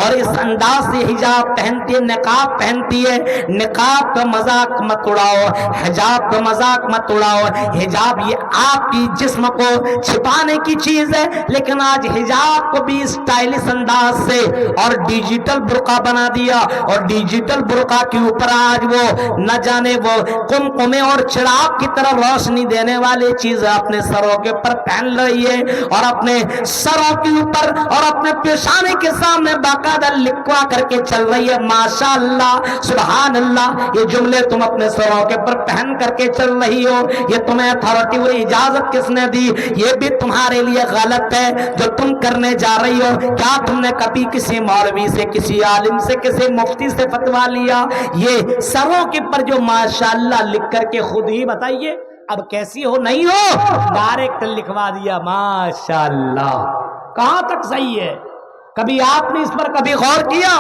اور اس انداز سے حجاب پہنتی ہے، نقاب پہنتی ہے، نقاب کا مذاق مت اڑاؤ، حجاب کا مذاق مت اڑاؤ۔ حجاب یہ آپ کی جسم کو چھپانے کی چیز ہے، لیکن آج حجاب کو بھی اسٹائلش انداز سے اور ڈیجیٹل برقع بنا دیا، اور ڈیجیٹل برقع کے اوپر آج وہ نہ جانے وہ قمقمے اور چراغ کی طرح روشنی دینے والی چیز اپنے سروں کے اوپر پہن رہی ہے، اور اپنے سروں کے اوپر اور اپنے پیشانے کے سامنے باقاعدہ لکھوا کر کے چل رہی ہے۔ ماشاء اللہ، سبحان اللہ، یہ جملے تم اپنے سروں کے اوپر پہن کر کے چل رہی ہو، یہ تمہیں اتھارٹی و اجازت کس نے دی؟ یہ بھی تمہارے لیے غلط ہے جو تم کرنے جا رہی ہو۔ کیا تم نے کبھی کسی مولوی سے، کسی عالم سے، کسی مفتی سے فتوا لیا؟ یہ سروں کے پر جو ماشاءاللہ لکھ کر کے خود ہی بتائیے اب کیسی ہو، نہیں ہو، ڈائریکٹ لکھوا دیا ماشاءاللہ۔ کہاں تک صحیح ہے؟ کبھی آپ نے اس پر کبھی غور کیا؟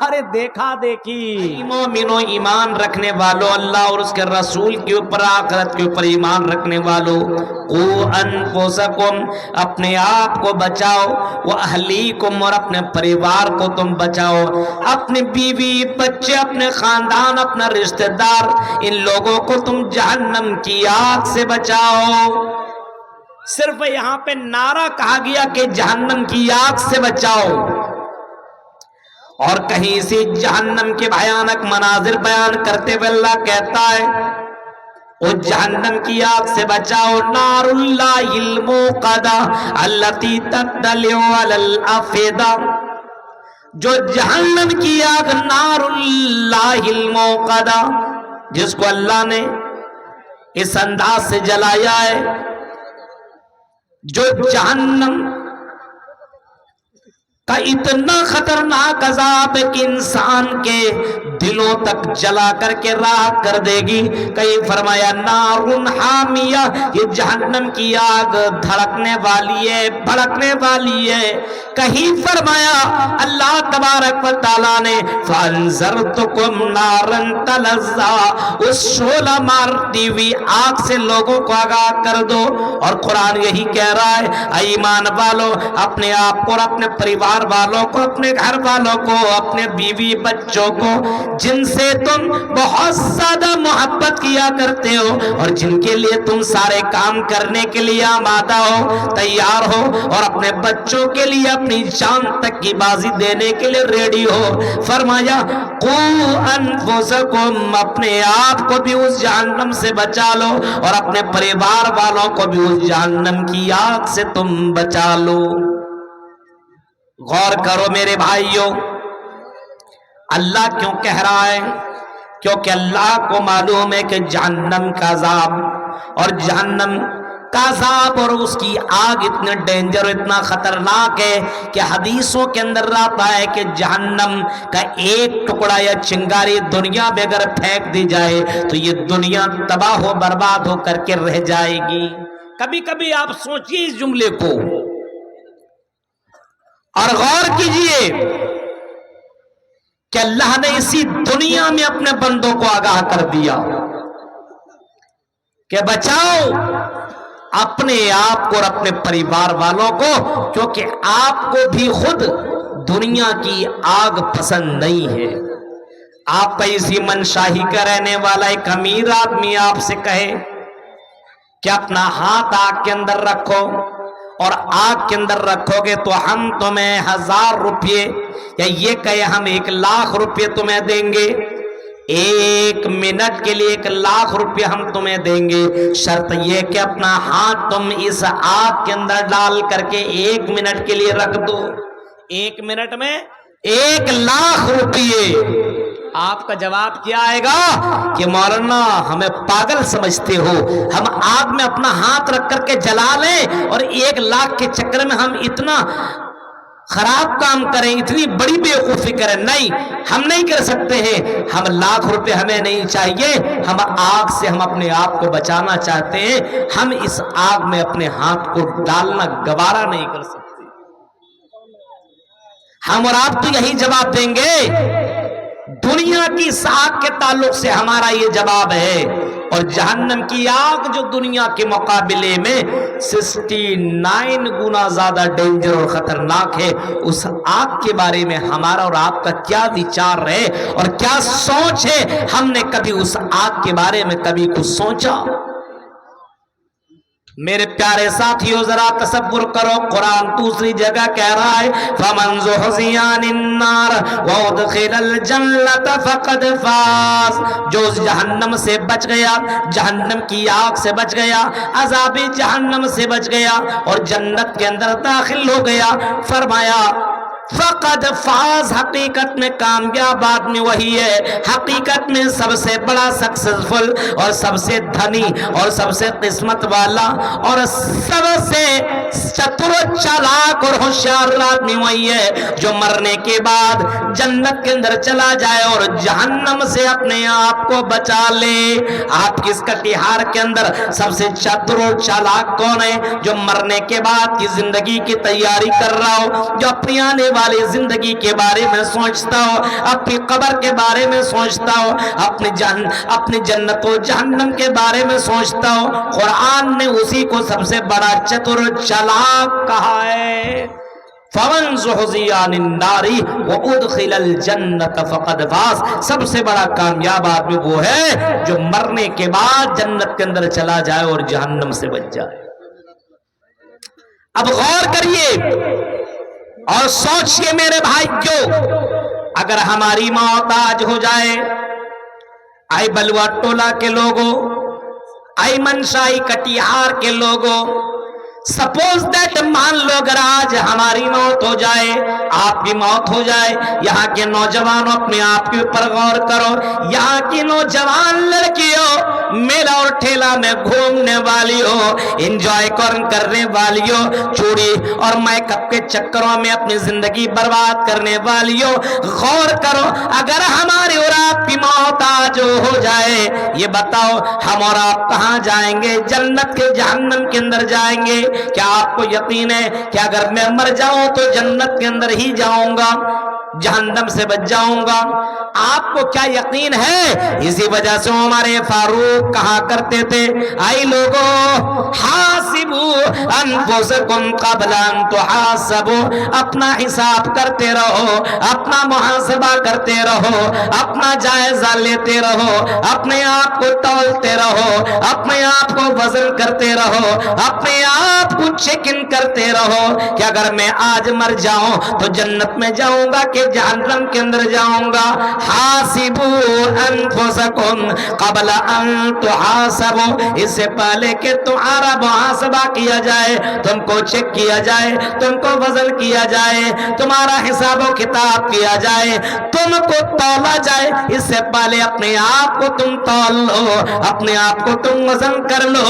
ارے دیکھا دیکھی۔ مومنو، ایمان رکھنے والوں، اللہ اور اس کے رسول کے اوپر، آخرت کے اوپر ایمان رکھنے والوں، قو انفسکم، اپنے آپ کو بچاؤ، واہلیکم، اور اپنے پریوار کو تم بچاؤ، اپنی بیوی بچے، اپنے خاندان، اپنا رشتہ دار، ان لوگوں کو تم جہنم کی آگ سے بچاؤ۔ صرف یہاں پہ نعرہ کہا گیا کہ جہنم کی آگ سے بچاؤ، اور کہیں سے جہنم کے بھیانک مناظر بیان کرتے ہوئے اللہ کہتا ہے وہ جہنم کی آگ سے بچاؤ، نار اللہ الموقدہ التی تطلع علی الافئدہ، جو جہنم کی آگ، نار اللہ الموقدہ، جس کو اللہ نے اس انداز سے جلایا ہے، جو جہنم کا اتنا خطرناک عذاب ہے کہ انسان کے دلوں تک جلا کر کے راکھ کر دے گی۔ کہیں فرمایا نار حامیہ، یہ جہنم کی آگ دھڑکنے والی ہے، بھڑکنے والی ہے۔ کہیں فرمایا اللہ تبارک و تعالیٰ نے فَانذَرْتُكُمْ نَارًا تَلَظَّىٰ، اس شعلہ مارتی ہوئی آگ سے لوگوں کو آگاہ کر دو۔ اور قرآن یہی کہہ رہا ہے، اے ایمان والو، اپنے آپ کو اور اپنے پریوار والوں کو، اپنے گھر والوں کو، اپنے بیوی بچوں کو، جن سے تم بہت زیادہ محبت کیا کرتے ہو اور جن کے لیے تم سارے کام کرنے کے لیے آمادہ ہو، تیار ہو، اور اپنے بچوں کے لیے اپنی جان تک کی بازی دینے کے لیے ریڈی ہو، فرمایا قو انفسکم، اپنے آپ کو بھی اس جہنم سے بچا لو اور اپنے پریوار والوں کو بھی اس جہنم کی آگ سے تم بچا لو۔ غور کرو میرے بھائیوں، اللہ کیوں کہہ رہا ہے؟ کیونکہ اللہ کو معلوم ہے کہ جہنم کا عذاب اور جہنم کا عذاب اور اس کی آگ اتنے ڈینجر، اتنا خطرناک ہے کہ حدیثوں کے اندر آتا ہے کہ جہنم کا ایک ٹکڑا یا چنگاری دنیا میں اگر پھینک دی جائے تو یہ دنیا تباہ و برباد ہو کر کے رہ جائے گی۔ کبھی کبھی آپ سوچیے اس جملے کو اور غور کیجئے کہ اللہ نے اسی دنیا میں اپنے بندوں کو آگاہ کر دیا کہ بچاؤ اپنے آپ کو اور اپنے پریوار والوں کو، کیونکہ آپ کو بھی خود دنیا کی آگ پسند نہیں ہے۔ آپ کا اسی منشاہی کا رہنے والا ایک امیر آدمی آپ سے کہے کہ اپنا ہاتھ آگ کے اندر رکھو، اور آگ کے اندر رکھو گے تو ہم تمہیں 1000 روپے، یا یہ کہے ہم 1,00,000 روپے تمہیں دیں گے، 1 منٹ کے لیے 1,00,000 روپے ہم تمہیں دیں گے، شرط یہ کہ اپنا ہاتھ تم اس آگ کے اندر ڈال کر کے 1 منٹ کے لیے رکھ دو۔ 1 منٹ میں 1,00,000 روپے۔ آپ کا جواب کیا آئے گا کہ مولانا ہمیں پاگل سمجھتے ہو، ہم آگ میں اپنا ہاتھ رکھ کر کے جلا لیں اور 1,00,000 کے چکر میں ہم اتنا خراب کام کریں، اتنی بڑی بیوقوفی کریں؟ نہیں، ہم نہیں کر سکتے ہیں، ہم 1,00,000 روپے ہمیں نہیں چاہیے، ہم آگ سے ہم اپنے آپ کو بچانا چاہتے ہیں، ہم اس آگ میں اپنے ہاتھ کو ڈالنا گوارا نہیں کر سکتے۔ ہم اور آپ تو یہی جواب دیں گے، دنیا کی ساکھ کے تعلق سے ہمارا یہ جواب ہے اور جہنم کی آگ جو دنیا کے مقابلے میں 69 گنا زیادہ ڈینجر اور خطرناک ہے، اس آگ کے بارے میں ہمارا اور آپ کا کیا وچار ہے اور کیا سوچ ہے؟ ہم نے کبھی اس آگ کے بارے میں کبھی کچھ سوچا؟ میرے پیارے ساتھیوں ذرا تصور کرو، قرآن دوسری جگہ کہہ رہا ہے فَمَنْ زُحْزِحَ عَنِ النَّارِ وَأُدْخِلَ الْجَنَّةَ فَقَدْ فَازَ، جو اس جہنم سے بچ گیا، جہنم کی آگ سے بچ گیا، عذاب جہنم سے بچ گیا اور جنت کے اندر داخل ہو گیا، فرمایا فقد فاز، حقیقت میں کامیاب آدمی وہی ہے، حقیقت میں سب سے بڑا سکسسفل اور سب سے دھنی اور سب سے قسمت والا اور سب سے چتر و چالاک اور ہوشیار آدمی وہی ہے جو مرنے کے بعد جنت کے اندر چلا جائے اور جہنم سے اپنے آپ کو بچا لے۔ آپ کس کٹیہار کے اندر سب سے چتر و چالاک کون ہے؟ جو مرنے کے بعد کی زندگی کی تیاری کر رہا ہو، جو اپنی آنے والی زندگی کے بارے میں سوچتا ہو، اپنی قبر کے بارے میں سوچتا ہو، اپنی جنت و جہنم کے بارے میں سوچتا ہو۔ قرآن نے اسی کو سب سے بڑا چتر چالاک کہا ہے۔ فَمَنْ زُحْزِحَ عَنِ النَّارِ وَأُدْخِلَ الْجَنَّةَ فَقَدْ فَازَ، سب سے بڑا کامیاب آدمی وہ ہے جو مرنے کے بعد جنت کے اندر چلا جائے اور جہنم سے بچ جائے۔ اب غور کریے اور سوچئے میرے بھائیو، اگر ہماری موت آج ہو جائے، آئی بلوا ٹولہ کے لوگوں، آئی منشائی کٹیہار کے لوگوں، سپوز دیٹ مان لو اگر آج ہماری موت ہو جائے، آپ کی موت ہو جائے، یہاں کے نوجوانوں اپنے آپ کے اوپر غور کرو، یہاں کی نوجوان لڑکیوں میلہ اور ٹھیلا میں گھومنے والی ہو، انجوائے کرنے والی ہو، چوڑی اور میک اپ کے چکروں میں اپنی زندگی برباد کرنے والی ہو، غور کرو اگر ہماری اور آپ کی موت آج ہو جائے، یہ بتاؤ ہم اور آپ کہاں جائیں گے؟ جنت کے جہنم کے اندر جائیں گے؟ کیا آپ کو یقین ہے کہ اگر میں مر جاؤں تو جنت کے اندر ہی جاؤں گا، جہنم سے بچ جاؤں گا؟ آپ کو کیا یقین ہے؟ اسی وجہ سے ہمارے فاروق کہا کرتے تھے اے لوگوں حاسبوا انفسکم قبل ان تحاسبوا، اپنا حساب کرتے رہو، اپنا محاسبہ کرتے رہو، اپنا جائزہ لیتے رہو، اپنے آپ کو تولتے رہو، اپنے آپ کو وزن کرتے رہو، اپنے آپ کو چیک ان کرتے رہو کہ اگر میں آج مر جاؤں تو جنت میں جاؤں گا کہ جہنم کے اندر جاؤں گا۔ حاسبوا انفسکم قبل ان تحاسبوا، اس سے پہلے کہ تمہارا محاسبہ کیا جائے، تم کو چیک کیا جائے، تم کو وزن کیا جائے، تمہارا حساب و کتاب کیا جائے، تم کو تولا جائے، اس سے پہلے اپنے آپ کو تم تول لو، اپنے آپ کو تم وزن کر لو۔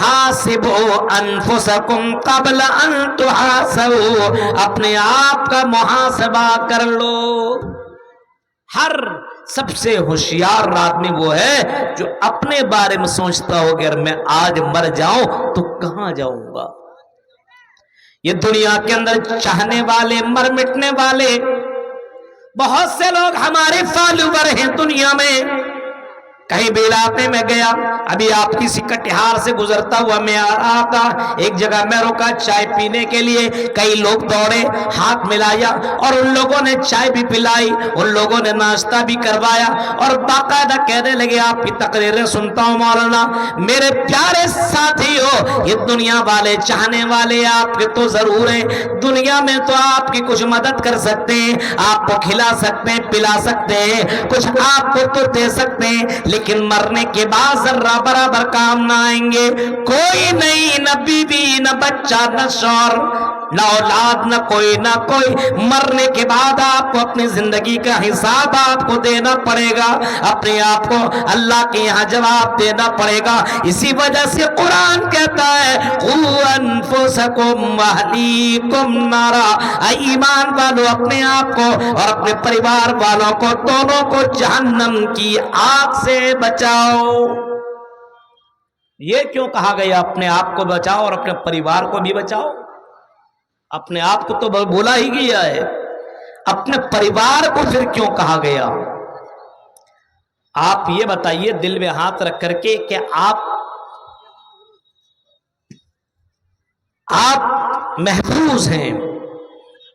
حاسبوا انفسکم قبل ان تحاسبوا، اپنے آپ کا محاسبہ کر لو۔ ہر سب سے ہوشیار آدمی وہ ہے جو اپنے بارے میں سوچتا ہو کہ اگر میں آج مر جاؤں تو کہاں جاؤں گا۔ یہ دنیا کے اندر چاہنے والے، مر مٹنے والے بہت سے لوگ ہمارے فالوور ہیں دنیا میں۔ کہیں بھی علاقے میں گیا، ابھی آپ کسی کٹیہار سے گزرتا ہوا میں آ رہا تھا، ایک جگہ میں رکا چائے پینے کے لیے، کئی لوگ دوڑے، ہاتھ ملایا اور ان لوگوں نے چائے بھی پلائی، ان لوگوں نے ناشتہ بھی کروایا اور باقاعدہ کہنے لگے آپ کی تقریریں سنتا ہوں مولانا۔ میرے پیارے ساتھیو، یہ دنیا والے چاہنے والے آپ کے تو ضرور ہیں، دنیا میں تو آپ کی کچھ مدد کر سکتے ہیں، آپ کو کھلا سکتے ہیں، پلا سکتے ہیں، کچھ آپ کو تو دے سکتے ہیں، لیکن مرنے کے بعد ذرہ برابر کام نہ آئیں گے۔ کوئی نہیں، نہ بیوی، نہ بچہ، نہ شوہر، نہ اولاد، نہ کوئی مرنے کے بعد آپ کو اپنی زندگی کا حساب آپ کو دینا پڑے گا، اپنے آپ کو اللہ کے یہاں جواب دینا پڑے گا۔ اسی وجہ سے قرآن کہتا ہے قُوْا أَنفُسَكُمْ وَأَهْلِيكُمْ نَارًا، اے ایمان والو اپنے آپ کو اور اپنے پریوار والوں کو دونوں کو جہنم کی آگ سے بچاؤ۔ یہ کیوں کہا گیا اپنے آپ کو بچاؤ اور اپنے پریوار کو بھی بچاؤ؟ اپنے آپ کو تو بولا ہی گیا ہے، اپنے پریوار کو پھر کیوں کہا گیا؟ آپ یہ بتائیے دل میں ہاتھ رکھ کر کے کہ آپ محفوظ ہیں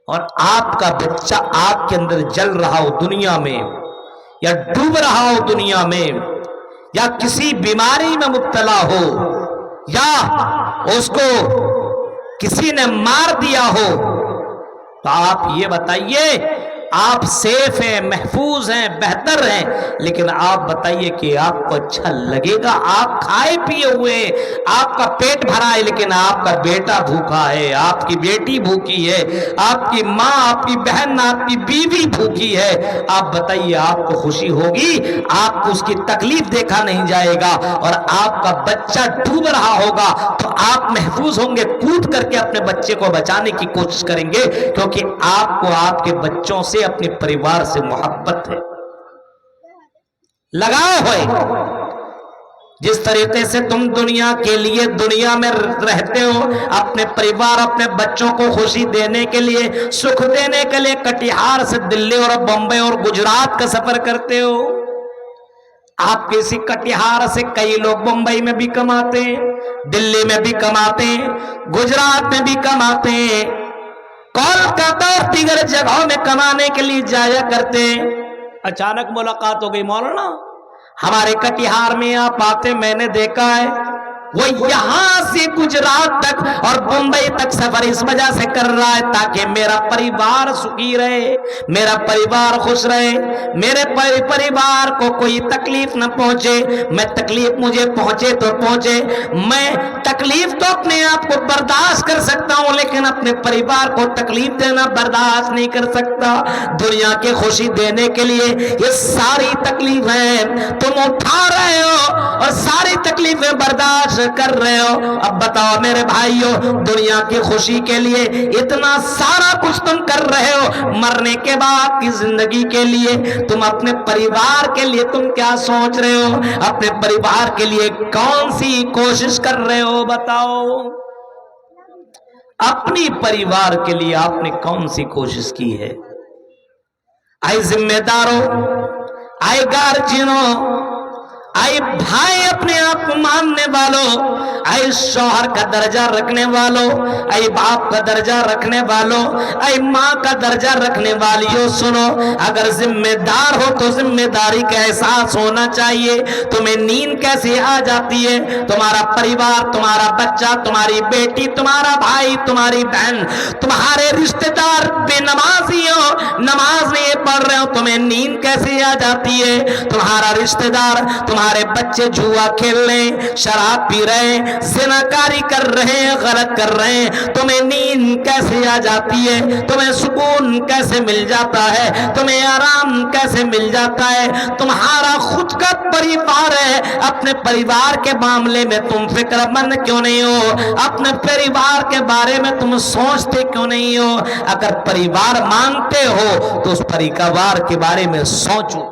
اور آپ کا بچہ آگ کے اندر جل رہا ہو دنیا میں، یا ڈوب رہا ہو دنیا میں، یا کسی بیماری میں مبتلا ہو، یا اس کو کسی نے مار دیا ہو، تو آپ یہ بتائیے آپ سیف ہیں، محفوظ ہیں، بہتر ہیں، لیکن آپ بتائیے کہ آپ کو اچھا لگے گا؟ آپ کھائے پیے ہوئے، آپ کا پیٹ بھرا ہے، لیکن آپ کا بیٹا بھوکا ہے، آپ کی بیٹی بھوکی ہے، آپ کی ماں، آپ کی بہن، آپ کی بیوی بھوکی ہے، آپ بتائیے آپ کو خوشی ہوگی؟ آپ کو اس کی تکلیف دیکھا نہیں جائے گا، اور آپ کا بچہ ڈوب رہا ہوگا تو آپ محفوظ ہوں گے، کود کر کے اپنے بچے کو بچانے کی کوشش کریں گے، کیونکہ آپ کو آپ کے بچوں سے، اپنے پریوار سے محبت ہے، لگاؤ ہے۔ جس طریقے سے تم دنیا کے لیے دنیا میں رہتے ہو، اپنے پریوار، اپنے بچوں کو خوشی دینے کے لیے، سکھ دینے کے لیے کٹیہار سے دلی اور بمبئی اور گجرات کا سفر کرتے ہو، آپ کسی کٹیہار سے کئی لوگ بمبئی میں بھی کماتے ہیں، دلی میں بھی کماتے ہیں، گجرات میں بھی کماتے ہیں، کولکاتہ اور دیگر جگہوں میں کمانے کے لیے جایا کرتے ہیں۔ اچانک ملاقات ہو گئی، مولانا ہمارے کٹیہار میں آپ آتے، میں نے دیکھا ہے وہ یہاں سے گجرات تک اور بمبئی تک سفر اس وجہ سے کر رہا ہے تاکہ میرا پریوار سکھی رہے، میرا پریوار خوش رہے، میرے پریوار کو کوئی تکلیف نہ پہنچے، میں تکلیف مجھے پہنچے تو پہنچے، میں تکلیف تو اپنے آپ کو برداشت کر سکتا ہوں لیکن اپنے پریوار کو تکلیف دینا برداشت نہیں کر سکتا۔ دنیا کی خوشی دینے کے لیے یہ ساری تکلیفیں تم اٹھا رہے ہو اور ساری تکلیفیں برداشت کر رہے ہو۔ اب بتاؤ میرے بھائیو، دنیا کی خوشی کے لیے اتنا سارا کچھ تم کر رہے ہو، مرنے کے بعد کی زندگی کے لیے تم اپنے پریوار کے لیے تم کیا سوچ رہے ہو؟ اپنے پریوار کے لیے کون سی کوشش کر رہے ہو؟ بتاؤ اپنی پریوار کے لیے آپ نے کون سی کوشش کی ہے؟ آئے ذمہ داروں، آئے گارجینوں، آئے بھائی اپنے آپ کو ماننے والوں، آئے شوہر کا درجہ رکھنے والوں، آئے باپ کا درجہ رکھنے والوں، آئے ماں کا درجہ رکھنے والیوں، سنو، اگر ذمہ دار ہو تو ذمہ داری کا احساس ہونا چاہیے۔ تمہیں نیند کیسے آ جاتی ہے؟ تمہارا پریوار، تمہارا بچہ، تمہاری بیٹی، تمہارا بھائی، تمہاری بہن، تمہارے رشتہ دار بے نمازی ہو، نماز نہیں پڑھ رہے ہو، تمہیں نیند کیسے آ جاتی ہے؟ تمہارا رشتہ دار، تمہارے بچے جوا کھیل رہے ہیں، شراب پی رہے ہیں، زناکاری کر رہے ہیں، غلط کر رہے ہیں، تمہیں نیند کیسے آ جاتی ہے؟ تمہیں سکون کیسے مل جاتا ہے؟ تمہیں آرام کیسے مل جاتا ہے؟ تمہارا خود کا پریوار ہے، اپنے پریوار کے معاملے میں تم فکر مند کیوں نہیں ہو؟ اپنے پریوار کے بارے میں تم سوچتے کیوں نہیں ہو؟ اگر پریوار مانتے ہو تو اس پریوار کے بارے میں سوچو۔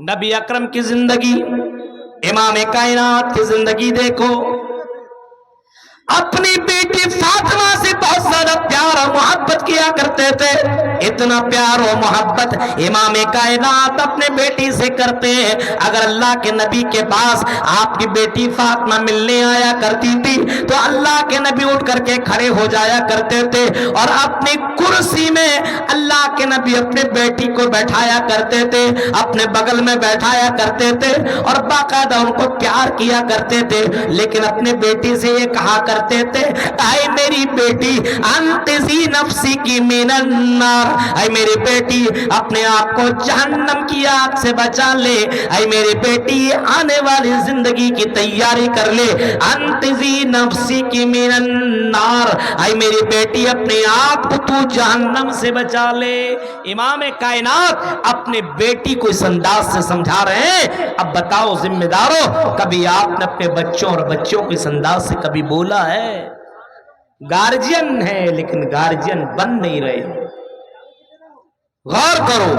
نبی اکرم کی زندگی، امام کائنات کی زندگی دیکھو، اپنی بیٹی فاطمہ سے بہت زیادہ پیار اور محبت کیا کرتے تھے، اتنا پیار و محبت امام کائنات اپنے بیٹی سے کرتے ہیں۔ اگر اللہ کے نبی کے پاس آپ کی بیٹی فاطمہ ملنے آیا کرتی تھی تو اللہ کے نبی اٹھ کر کے کھڑے ہو جایا کرتے تھے اور اپنی کرسی میں اللہ کے نبی اپنے بیٹی کو بیٹھایا کرتے تھے، اپنے بغل میں بیٹھایا کرتے تھے اور باقاعدہ ان کو پیار کیا کرتے تھے، لیکن اپنے بیٹی سے یہ کہا کرتے تھے، اے میری بیٹی انتظی نفسی کی من النار، اے میری بیٹی اپنے آپ کو جہنم کی آگ سے بچا لے، اے میری بیٹی آنے والی زندگی کی تیاری کر لے، انتظی نفسی کی من النار، اے میری بیٹی اپنے آپ کو تو جہنم سے بچا لے۔ امام کائنات اپنے بیٹی کو اس انداز سے سمجھا رہے ہیں۔ اب بتاؤ ذمہ داروں، کبھی آپ نے اپنے بچوں اور بچوں کو اس انداز سے کبھی بولا ہے؟ گارجین ہے لیکن گارجین بن نہیں رہے۔ غور کرو،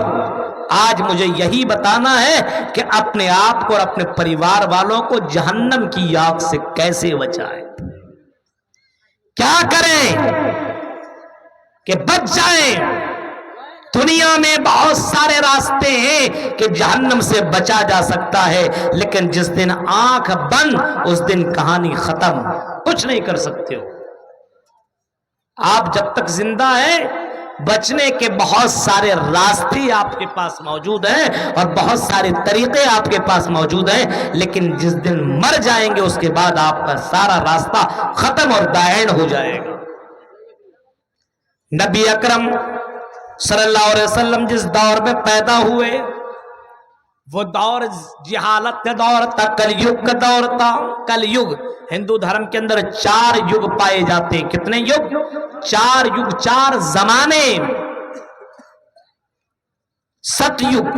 آج مجھے یہی بتانا ہے کہ اپنے آپ کو اور اپنے پریوار والوں کو جہنم کی آگ سے کیسے بچائیں، کیا کریں کہ بچ جائیں۔ دنیا میں بہت سارے راستے ہیں کہ جہنم سے بچا جا سکتا ہے، لیکن جس دن آنکھ بند اس دن کہانی ختم، کچھ نہیں کر سکتے ہو آپ جب تک زندہ ہیں۔ بچنے کے بہت سارے راستے آپ کے پاس موجود ہیں اور بہت سارے طریقے آپ کے پاس موجود ہیں، لیکن جس دن مر جائیں گے اس کے بعد آپ کا سارا راستہ ختم اور دائیں ہو جائے گا۔ نبی اکرم صلی اللہ علیہ وسلم جس دور میں پیدا ہوئے وہ دور جہالت کا دور تھا، کل یگ کا دور تھا۔ کل یگ ہندو دھرم کے اندر 4 یگ پائے جاتے ہیں۔ کتنے یگ؟ 4 یگ، 4 زمانے۔ ست یگ،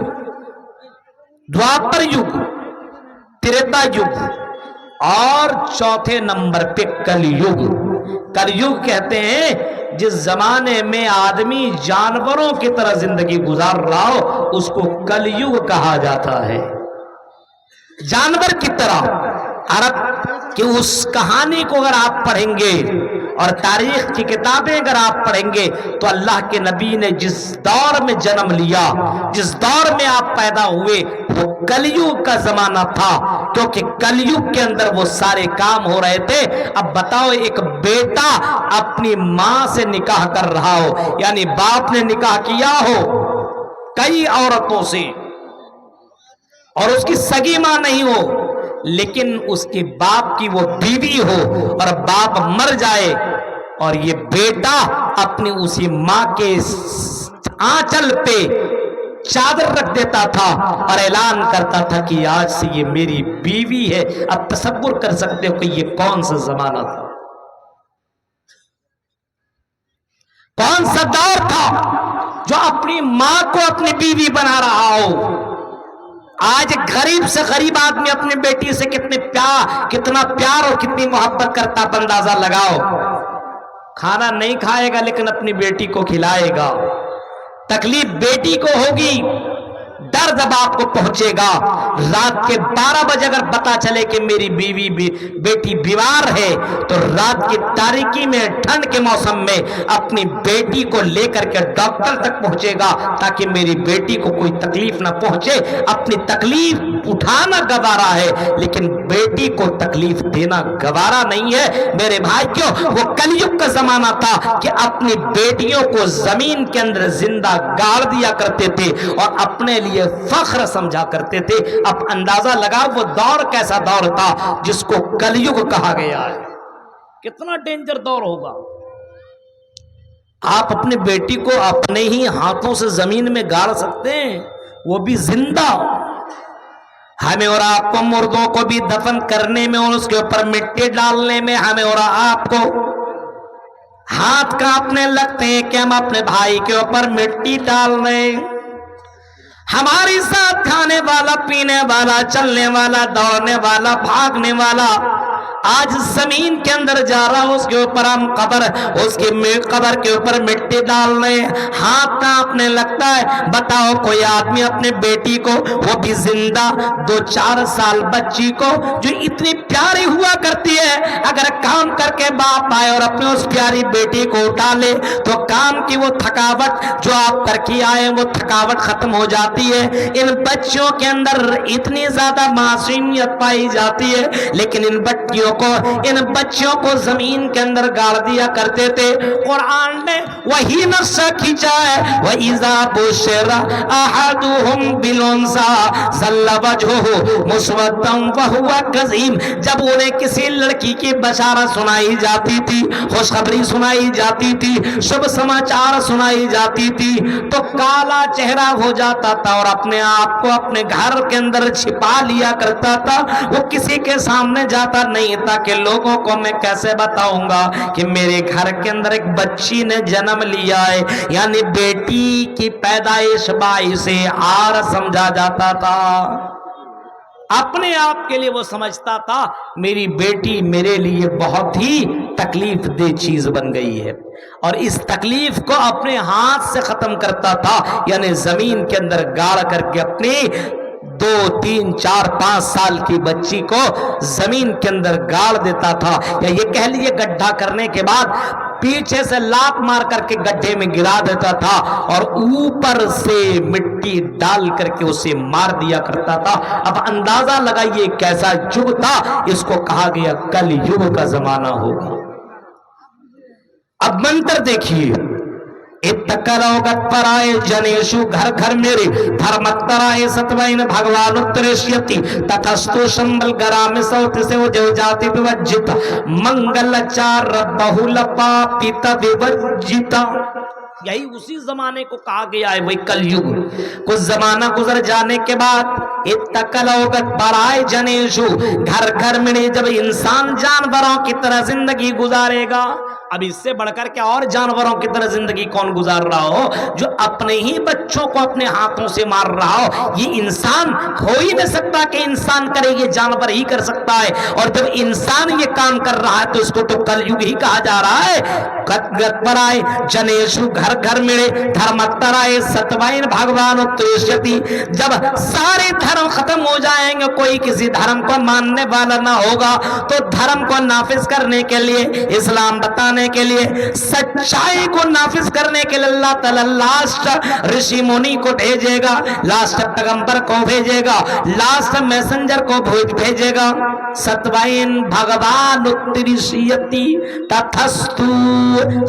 دوپر یگ، تریتا یگ اور چوتھے نمبر پہ کل یگ۔ کل یگ کہتے ہیں جس زمانے میں آدمی جانوروں کی طرح زندگی گزار رہا ہو اس کو کل یگ کہا جاتا ہے، جانور کی طرح۔ عرب کی اس کہانی کو اگر آپ پڑھیں گے اور تاریخ کی کتابیں اگر آپ پڑھیں گے تو اللہ کے نبی نے جس دور میں جنم لیا، جس دور میں آپ پیدا ہوئے وہ کلیوگ کا زمانہ تھا، کیونکہ کلیوگ کے اندر وہ سارے کام ہو رہے تھے۔ اب بتاؤ ایک بیٹا اپنی ماں سے نکاح کر رہا ہو، یعنی باپ نے نکاح کیا ہو کئی عورتوں سے اور اس کی سگی ماں نہیں ہو، لیکن اس کے باپ کی وہ بیوی ہو اور باپ مر جائے اور یہ بیٹا اپنی اسی ماں کے آنچل پہ چادر رکھ دیتا تھا اور اعلان کرتا تھا کہ آج سے یہ میری بیوی ہے۔ اب تصور کر سکتے ہو کہ یہ کون سا زمانہ تھا، کون سا دور تھا جو اپنی ماں کو اپنی بیوی بنا رہا ہو۔ آج غریب سے غریب آدمی اپنی بیٹی سے کتنا پیار اور کتنی محبت کرتا، اندازہ لگاؤ۔ کھانا نہیں کھائے گا لیکن اپنی بیٹی کو کھلائے گا، تکلیف بیٹی کو ہوگی، درد باپ کو پہنچے گا۔ رات کے 12 بجے اگر پتا چلے کہ میری بیٹی بیمار ہے تو رات کی تاریکی میں ٹھنڈ کے موسم میں اپنی بیٹی کو لے کر کے ڈاکٹر تک پہنچے گا تاکہ میری بیٹی کو کوئی تکلیف نہ پہنچے۔ اپنی تکلیف اٹھانا گوارا ہے لیکن بیٹی کو تکلیف دینا گوارا نہیں ہے۔ میرے بھائی کیوں وہ کلیگ کا زمانہ تھا کہ اپنی بیٹیوں کو زمین کے اندر زندہ گاڑ دیا کرتے تھے اور اپنے لیے فخر سمجھا کرتے تھے۔ اب اندازہ لگا وہ دور کیسا دور تھا جس کو کلیگ کہا گیا ہے، کتنا ڈینجر دور ہوگا۔ آپ اپنی بیٹی کو اپنے ہی ہاتھوں سے زمین میں گاڑ سکتے ہیں، وہ بھی زندہ۔ ہمیں اور آپ کو مردوں کو بھی دفن کرنے میں اور اس کے اوپر مٹی ڈالنے میں ہمیں اور آپ کو ہاتھ کانپنے لگتے ہیں کہ ہم اپنے بھائی کے اوپر مٹی ڈال رہے ہیں۔ ہماری ساتھ کھانے والا، پینے والا، چلنے والا، دوڑنے والا، بھاگنے والا آج زمین کے اندر جا رہا، اس کے اوپر ہم اس کی قبر کے اوپر مٹی ڈال رہے ہیں، ہاتھ کانپنے لگتا ہے۔ بتاؤ کوئی آدمی اپنے بیٹی کو، وہ بھی زندہ 2-4 سال بچی کو جو اتنی پیاری ہوا کرتی ہے، اگر کام کر کے باپ آئے اور اپنے اس پیاری بیٹی کو اٹھا لے تو کام کی وہ تھکاوٹ جو آپ کر کے آئے وہ تھکاوٹ ختم ہو جاتی ہے۔ ان بچوں کے اندر اتنی زیادہ معصومیت پائی جاتی ہے، لیکن ان بچوں کو زمین کے اندر گاڑ دیا کرتے تھے۔ قرآن نے وہی نقشہ کھینچا ہے، وَإِذَا بُشِّرَ أَحَدُهُمْ بِالْأُنثىٰ ظَلَّ وَجْهُهُ مُسْوَدًّا وَهُوَ كَظِيمٌ۔ جب انہیں کسی لڑکی کی بشارت سنائی جاتی تھی، خوشخبری سنائی جاتی تھی، شبھ سماچار سنائی جاتی تھی تو کالا چہرہ ہو جاتا تھا اور اپنے آپ کو اپنے گھر کے اندر چھپا لیا کرتا تھا۔ وہ کسی کے سامنے جاتا نہیں تھا کہ لوگوں کو میں کیسے بتاؤں گا کہ میرے گھر کے اندر ایک بچی نے جنم لیا ہے، یعنی بیٹی کی پیدائش باعث عار سمجھا جاتا تھا۔ اپنے آپ کے لیے وہ سمجھتا تھا میری بیٹی میرے لیے بہت ہی تکلیف دہ چیز بن گئی ہے، اور اس تکلیف کو اپنے ہاتھ سے ختم کرتا تھا، یعنی زمین کے اندر گاڑ کر کے اپنی 2-3-4-5 سال کی بچی کو زمین کے اندر گاڑ دیتا تھا، یا یہ کہہ لیے گڈھا کرنے کے بعد پیچھے سے لات مار کر کے گڈھے میں گرا دیتا تھا اور اوپر سے مٹی ڈال کر کے اسے مار دیا کرتا تھا۔ اب اندازہ لگائیے کیسا یگ تھا، اس کو کہا گیا کل یگ کا زمانہ ہوگا۔ اب منتر دیکھیے، اتکلوگت پرائے جنیشو گھر گھر میرے دھرمترائے ستوین بھگوان اتریشیتی تتھستو شمبل گرام سوت سے جو جاتی بوجتا منگل چار بہول پاپی تدوجتا۔ یہی اسی زمانے کو کہا گیا ہے، وہی کل یگ۔ کچھ زمانہ گزر جانے کے بعد اتکلوگت پرائے جنیشو گھر گھر میں جب انسان جانوروں کی طرح زندگی گزارے گا، اب اس سے بڑھ کر کے اور جانوروں کی طرح زندگی کون گزار رہا ہو جو اپنے ہی بچوں کو اپنے ہاتھوں سے مار رہا ہو؟ یہ انسان ہو ہی نہیں سکتا کہ انسان کرے، یہ جانور ہی کر سکتا ہے۔ اور جب انسان یہ کام کر رہا ہے تو اس کو تو کل یگ ہی کہا جا رہا ہے۔ گت پرائے جنیشو گھر گھر میرے دھرمترائے ستوائن بھگوان اتریشیتی، جب سارے دھرم ختم ہو جائیں گے، کوئی کسی دھرم کو ماننے والا نہ ہوگا، تو دھرم کو نافذ کرنے کے لیے، اسلام بتانے کے لیے، سچائی کو نافذ کرنے کے لیے اللہ تعالی لاسٹ رشی منی کو بھیجے گا، لاسٹ پیغمبر کو بھیجے گا، لاسٹ میسنجر کو بھیجے گا۔ ستوائن بھگوان اتریشیتی تتھستو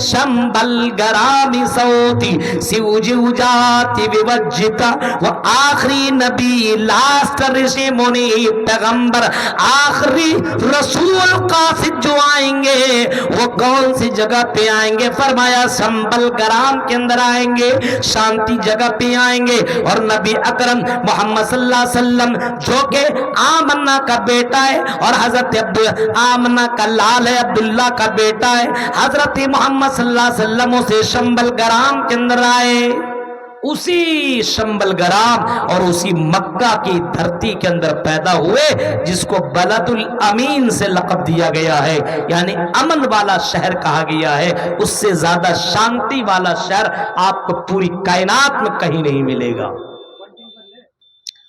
شمبل گرامی سوتی سیوجی اجاتی ویوجتا۔ وہ آخری نبی، لاسٹ رشی منی، پیغمبر، آخری رسول قاصد جو آئیں گے وہ کون سی جگہ پہ آئیں گے؟ فرمایا شمبل گرام کے اندر آئیں گے، شانتی جگہ پہ آئیں گے، اور نبی اکرم محمد صلی اللہ علیہ وسلم جو کہ آمنہ کا بیٹا ہے اور حضرت آمنہ کا لال ہے، عبداللہ کا بیٹا ہے، حضرت محمد صلی اللہ علیہ وسلم اسے شمبل گرام کے اندر آئے، اسی شمبل گرام اور اسی مکہ کی دھرتی کے اندر پیدا ہوئے جس کو بلد الامین سے لقب دیا گیا ہے، یعنی امن والا شہر کہا گیا ہے۔ اس سے زیادہ شانتی والا شہر آپ کو پوری کائنات میں کہیں نہیں ملے گا۔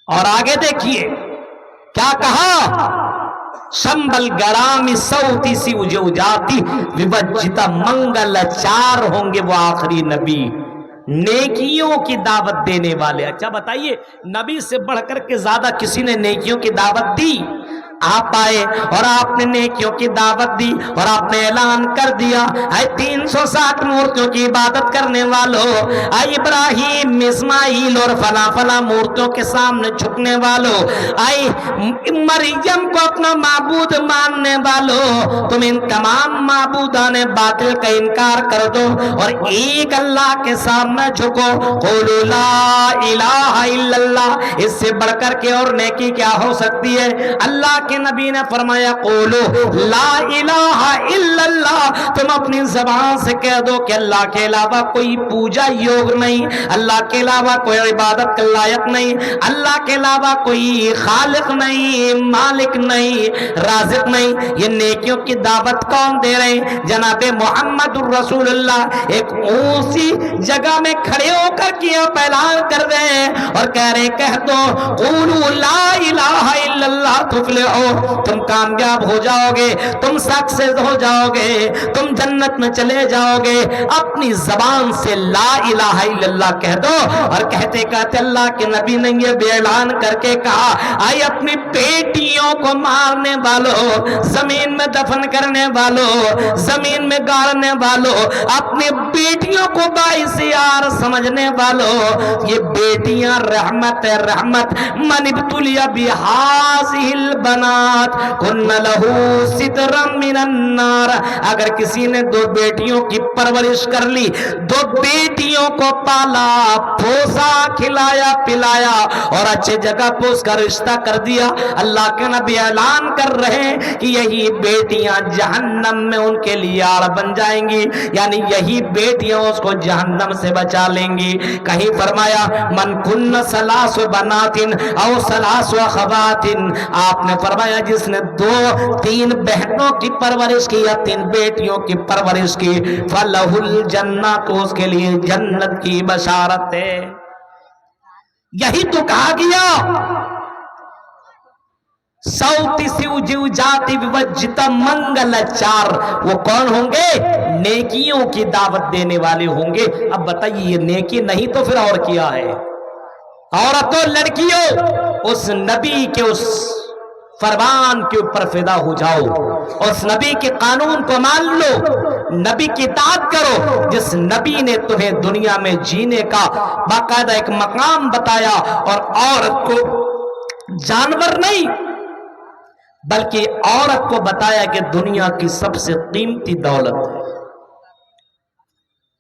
اور آگے دیکھیے کیا کہا، شمبل گرامی سوتی سی اجو جاتی ویوجتا، منگل چار ہوں گے وہ آخری نبی، نیکیوں کی دعوت دینے والے۔ اچھا بتائیے، نبی سے بڑھ کر کے زیادہ کسی نے نیکیوں کی دعوت دی؟ آپ آئے اور آپ نے نیکیوں کی دعوت دی اور آپ نے اعلان کر دیا، اے 360 مورتیوں کی عبادت کرنے والوں، اے ابراہیم، اسماعیل اور فلاں فلاں مورتیوں کے سامنے جھکنے والوں، اے مریم کو اپنا معبود ماننے والوں، تم ان تمام معبودان باطل کا انکار کر دو اور ایک اللہ کے سامنے جھکو۔ قولوا لا الہ الا اللہ، اس سے بڑھ کر کے اور نیکی کیا ہو سکتی ہے؟ اللہ کے نبی نے فرمایا قولو لا الہ الا اللہ، تم اپنی زبان سے کہہ دو کہ اللہ کے علاوہ کوئی پوجا یوگ نہیں، اللہ کے علاوہ کوئی عبادت کے لائق نہیں، اللہ کے علاوہ کوئی خالق نہیں، مالک نہیں، رازق نہیں۔ یہ نیکیوں کی دعوت کون دے رہے ہیں؟ جناب محمد الرسول اللہ ایک اونچی جگہ میں کھڑے ہو کر کے اعلان کر رہے ہیں اور کہہ رہے کہہ دو قولوا لا الہ الا اللہ تفلحوا، تم کامیاب ہو جاؤ گے، تم سکسیس ہو جاؤ گے، تم جنت میں چلے جاؤ گے۔ اپنی زبان سے لا الہ الا اللہ کہہ دو۔ اور کہتے کہتے اللہ کے نبی نے یہ بھی اعلان کر کے کہا، آئی اپنی بیٹیوں کو مارنے والوں، زمین میں دفن کرنے والوں، زمین میں گاڑنے والوں، اپنی بیٹیوں کو باعث یار سمجھنے والوں، یہ بیٹیاں رحمت رحمت، من ابتلی بہذہ البنات کن لہ سترا من النار، اگر کسی نے دو بیٹیوں کی پرورش کر لی، دو بیٹیوں کو پالا پوسا، کھلایا پلایا اور اچھے جگہ پوس کا رشتہ کر دیا، اللہ کے نبی اعلان کر رہے ہیں کہ یہی بیٹیاں جہنم میں ان کے لیے آڑ بن جائیں گی، یعنی یہی بیٹیاں اس کو جہنم سے بچا لیں گی۔ کہیں فرمایا من کن ثلاث بنات او ثلاث اخوات، آپ نے فرمایا جس نے 2-3 بہنوں کی پرورش کی یا 3 بیٹیوں کی پرورش کی، فلہ الجنہ، تو اس کے لیے جنت کی بشارت ہے۔ یہی تو کہا گیا سوتی سی اجو جاتی ویوجتا منگل چار، وہ کون ہوں گے؟ نیکیوں کی دعوت دینے والے ہوں گے۔ اب بتائیے یہ نیکی نہیں تو پھر اور کیا ہے؟ عورتوں لڑکیوں اس نبی کے اس فرمان کے اوپر فدا ہو جاؤ، اس نبی کے قانون کو مان لو، نبی کی اطاعت کرو جس نبی نے تمہیں دنیا میں جینے کا باقاعدہ ایک مقام بتایا، اور عورت کو جانور نہیں بلکہ عورت کو بتایا کہ دنیا کی سب سے قیمتی دولت ہے۔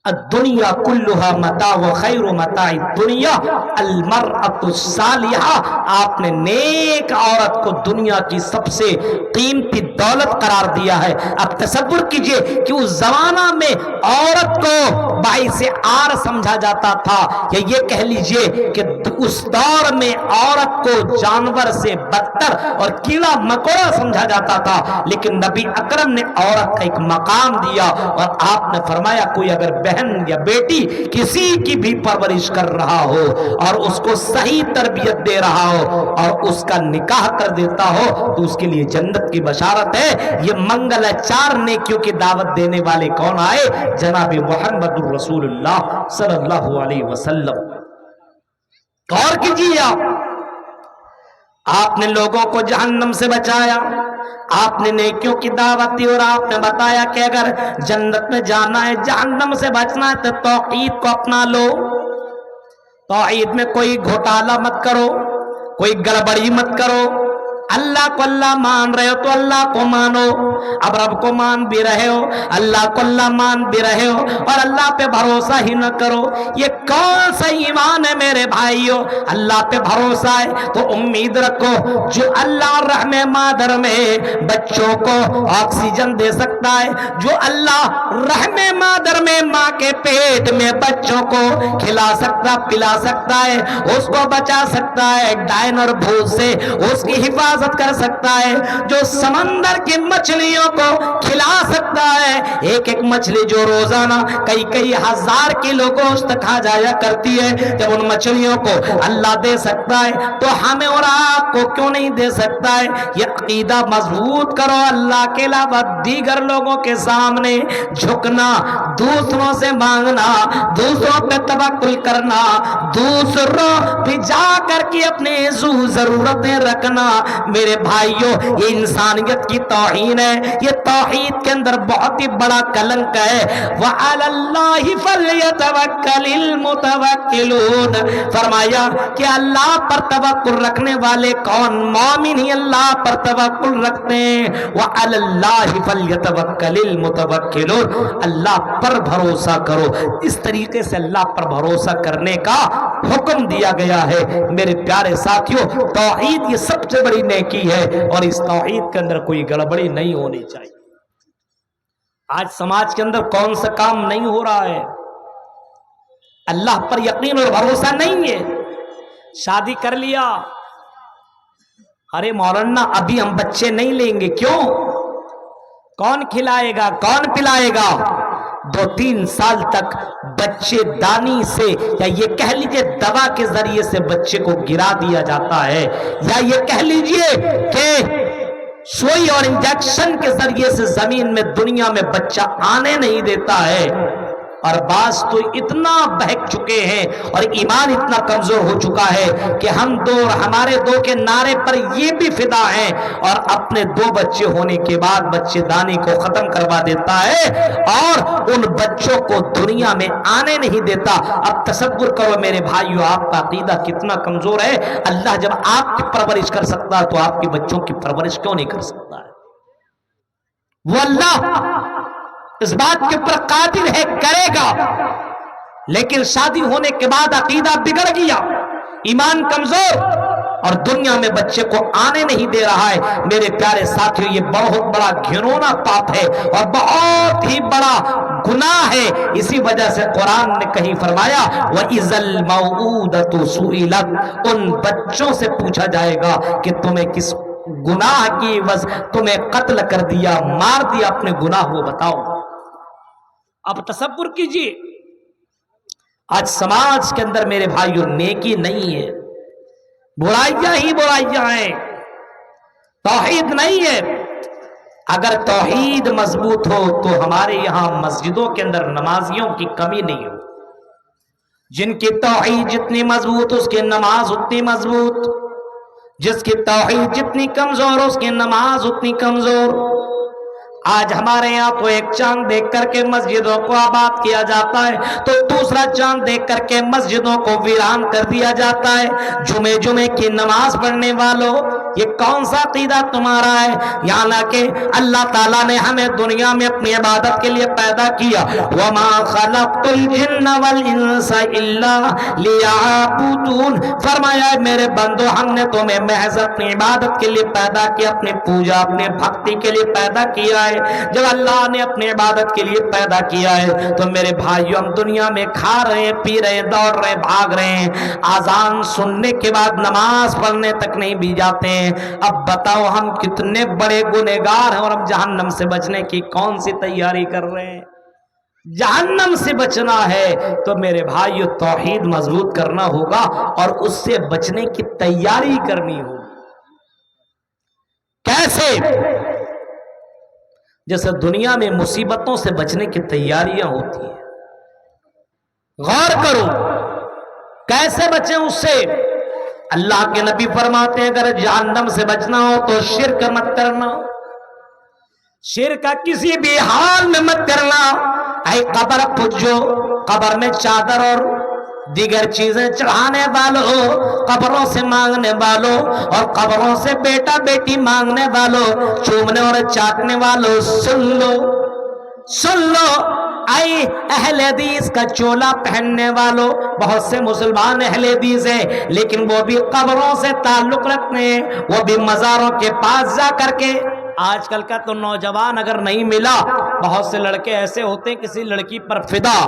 الدنیا کلها متاع و خیر متاع الدنیا المرأة الصالحہ، آپ نے نیک عورت کو دنیا کی سب سے قیمتی دولت قرار دیا ہے۔ اب تصور کیجئے کہ اس زمانہ میں عورت کو باعث عار سمجھا جاتا تھا، یا یہ کہہ لیجئے کہ اس دور میں عورت کو جانور سے بدتر اور کیڑا مکوڑا سمجھا جاتا تھا، لیکن نبی اکرم نے عورت کا ایک مقام دیا، اور آپ نے فرمایا کوئی اگر بہن یا بیٹی کسی کی بھی پرورش کر رہا ہو اور اس کو صحیح تربیت دے رہا ہو اور اس کا نکاح کر دیتا ہو تو اس کے لیے جنت کی بشارت ہے۔ یہ منگل چار نیکیوں کی دعوت دینے والے کون آئے؟ جناب محمد الرسول اللہ صلی اللہ علیہ وسلم۔ غور کیجیے، آپ نے لوگوں کو جہنم سے بچایا، آپ نے نیکیوں کی دعوت دی، اور آپ نے بتایا کہ اگر جنت میں جانا ہے، جہنم سے بچنا ہے تو توحید کو اپنا لو، توحید میں کوئی گھوٹالا مت کرو، کوئی گڑبڑی مت کرو، اللہ کو اللہ مان رہے ہو تو اللہ کو مانو، اب رب کو مان بھی رہے ہو، اللہ کو اللہ مان بھی رہے ہو، اور اللہ پہ بھروسہ ہی نہ کرو۔ یہ کون سا ایمان ہے میرے بھائیو؟ اللہ پہ بھروسہ ہے تو امید رکھو، جو اللہ رحم مادر میں بچوں کو آکسیجن دے سکتا ہے، جو اللہ رحم مادر میں ماں کے پیٹ میں بچوں کو کھلا سکتا پلا سکتا ہے، اس کو بچا سکتا ہے ڈائن اور بھوت سے، اس کی حفاظت کر سکتا ہے، جو سمندر کی مچھلیوں کو کھلا سکتا ہے، ایک ایک مچھلی جو روزانہ کئی کئی ہزار کلو گوشت کھا جایا کرتی ہے، جب ان مچھلیوں کو اللہ دے سکتا ہے تو ہمیں اور آپ کو کیوں نہیں دے سکتا ہے؟ یہ عقیدہ مضبوط کرو، اللہ کے علاوہ دیگر لوگوں کے سامنے جھکنا، دوسروں سے مانگنا، دوسروں پہ توکل کرنا، دوسروں پہ جا کر کے اپنے ضرورتیں رکھنا، میرے بھائیوں یہ انسانیت کی توہین ہے، یہ توحید کے اندر بہت ہی بڑا کلنک ہے۔ وَعَلَى اللَّهِ فَلْيَتَوَكَّلِ الْمُتَوَكِّلُونَ، فرمایا کہ اللہ پر توکل رکھنے والے کون؟ مومن ہی اللہ پر توکل رکھتے ہیں۔ وَعَلَى اللَّهِ فَلْيَتَوَكَّلِ الْمُتَوَكِّلُونَ، اللہ پر بھروسہ کرو۔ اس طریقے سے اللہ پر بھروسہ کرنے کا حکم دیا گیا ہے۔ میرے پیارے ساتھیوں، توحید یہ سب سے بڑی نیکی ہے، اور اس توحید کے اندر کوئی گڑبڑی نہیں ہونی چاہیے۔ آج سماج کے اندر کون سا کام نہیں ہو رہا ہے؟ اللہ پر یقین اور بھروسہ نہیں ہے، شادی کر لیا، ارے مولانا ابھی ہم بچے نہیں لیں گے، کیوں؟ کون کھلائے گا، کون پلائے گا؟ 2-3 سال تک بچے دانی سے، یا یہ کہہ لیجئے دوا کے ذریعے سے بچے کو گرا دیا جاتا ہے، یا یہ کہہ لیجئے کہ سوئی اور انجیکشن کے ذریعے سے زمین میں دنیا میں بچہ آنے نہیں دیتا ہے۔ اور بعض تو اتنا بہک چکے ہیں اور ایمان اتنا کمزور ہو چکا ہے کہ ہم دو اور ہمارے دو کے نعرے پر یہ بھی فدا ہیں، اور اپنے 2 بچے ہونے کے بعد بچے دانی کو ختم کروا دیتا ہے اور ان بچوں کو دنیا میں آنے نہیں دیتا۔ اب تصور کرو میرے بھائیو، آپ کا عقیدہ کتنا کمزور ہے۔ اللہ جب آپ کی پرورش کر سکتا ہے تو آپ کے بچوں کی پرورش کیوں نہیں کر سکتا ہے؟ وہ اللہ اس بات کے اوپر قادر ہے، کرے گا، لیکن شادی ہونے کے بعد عقیدہ بگڑ گیا، ایمان کمزور، اور دنیا میں بچے کو آنے نہیں دے رہا ہے۔ میرے پیارے ساتھیوں، یہ بہت بڑا گھنونا پاپ ہے اور بہت ہی بڑا گناہ ہے۔ اسی وجہ سے قرآن نے کہیں فرمایا وَإِذَا الْمَوْءُودَةُ سُئِلَتْ، ان بچوں سے پوچھا جائے گا کہ تمہیں کس گناہ کی وجہ تمہیں قتل کر دیا، مار دیا، اپنے گناہ وہ بتاؤ۔ اب تصور کیجئے آج سماج کے اندر میرے بھائیوں نیکی نہیں ہے، برائیاں ہی برائیاں ہیں، توحید نہیں ہے۔ اگر توحید مضبوط ہو تو ہمارے یہاں مسجدوں کے اندر نمازیوں کی کمی نہیں ہو. جن کی توحید جتنی مضبوط اس کی نماز اتنی مضبوط، جس کی توحید جتنی کمزور اس کی نماز اتنی کمزور. آج ہمارے یہاں تو ایک چاند دیکھ کر کے مسجدوں کو آباد کیا جاتا ہے تو دوسرا چاند دیکھ کر کے مسجدوں کو ویران کر دیا جاتا ہے. جمعے کی نماز پڑھنے والوں، یہ کون سا عقیدہ تمہارا ہے؟ یہاں کہ اللہ تعالیٰ نے ہمیں دنیا میں اپنی عبادت کے لیے پیدا کیا. وَمَا خَلَقْتُ الْجِنَّ وَالْإِنسَ إِلَّا لِيَعْبُدُونِ، فرمایا میرے بندو ہم نے تمہیں محض اپنی عبادت کے لیے پیدا کیا، اپنی پوجا اپنی بھکتی کے لیے پیدا کیا ہے. جب اللہ نے اپنی عبادت کے لیے پیدا کیا ہے تو میرے بھائیو ہم دنیا میں کھا رہے ہیں، پی رہے ہیں، دوڑ رہے ہیں، بھاگ رہے ہیں، اذان سننے کے بعد نماز پڑھنے تک نہیں بھی جاتے ہیں. اب بتاؤ ہم کتنے بڑے گنہگار ہیں اور ہم جہنم سے بچنے کی کون سی تیاری کر رہے ہیں؟ جہنم سے بچنا ہے تو میرے بھائیو توحید مضبوط کرنا ہوگا اور اس سے بچنے کی تیاری کرنی ہوگی. کیسے؟ جیسے دنیا میں مصیبتوں سے بچنے کی تیاریاں ہوتی ہیں، غور کرو کیسے بچیں اس سے. اللہ کے نبی فرماتے ہیں اگر جہنم سے بچنا ہو تو شرک مت کرنا، شرک کسی بھی حال میں مت کرنا. اے قبر پوجو، قبر میں چادر اور دیگر چیزیں چڑھانے والوں، قبروں سے مانگنے والوں اور قبروں سے بیٹا بیٹی مانگنے والوں، چومنے اور چاٹنے والوں، سن لو سن لو. اے اہل حدیث کا چولا پہننے والوں، بہت سے مسلمان اہل حدیث ہیں لیکن وہ بھی قبروں سے تعلق رکھتے ہیں، وہ بھی مزاروں کے پاس جا کر کے. آج کل کا تو نوجوان اگر نہیں ملا، بہت سے لڑکے ایسے ہوتے ہیں کسی لڑکی پر فدا،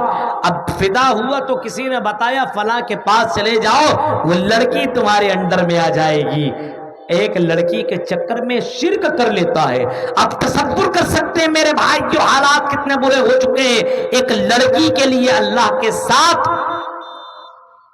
اب فدا ہوا تو کسی نے بتایا فلاں کے پاس چلے جاؤ وہ لڑکی تمہارے انڈر میں آ جائے گی. ایک لڑکی کے چکر میں شرک کر لیتا ہے. اب تصور کر سکتے ہیں میرے بھائی جو حالات کتنے برے ہو چکے ہیں. ایک لڑکی کے لیے اللہ کے ساتھ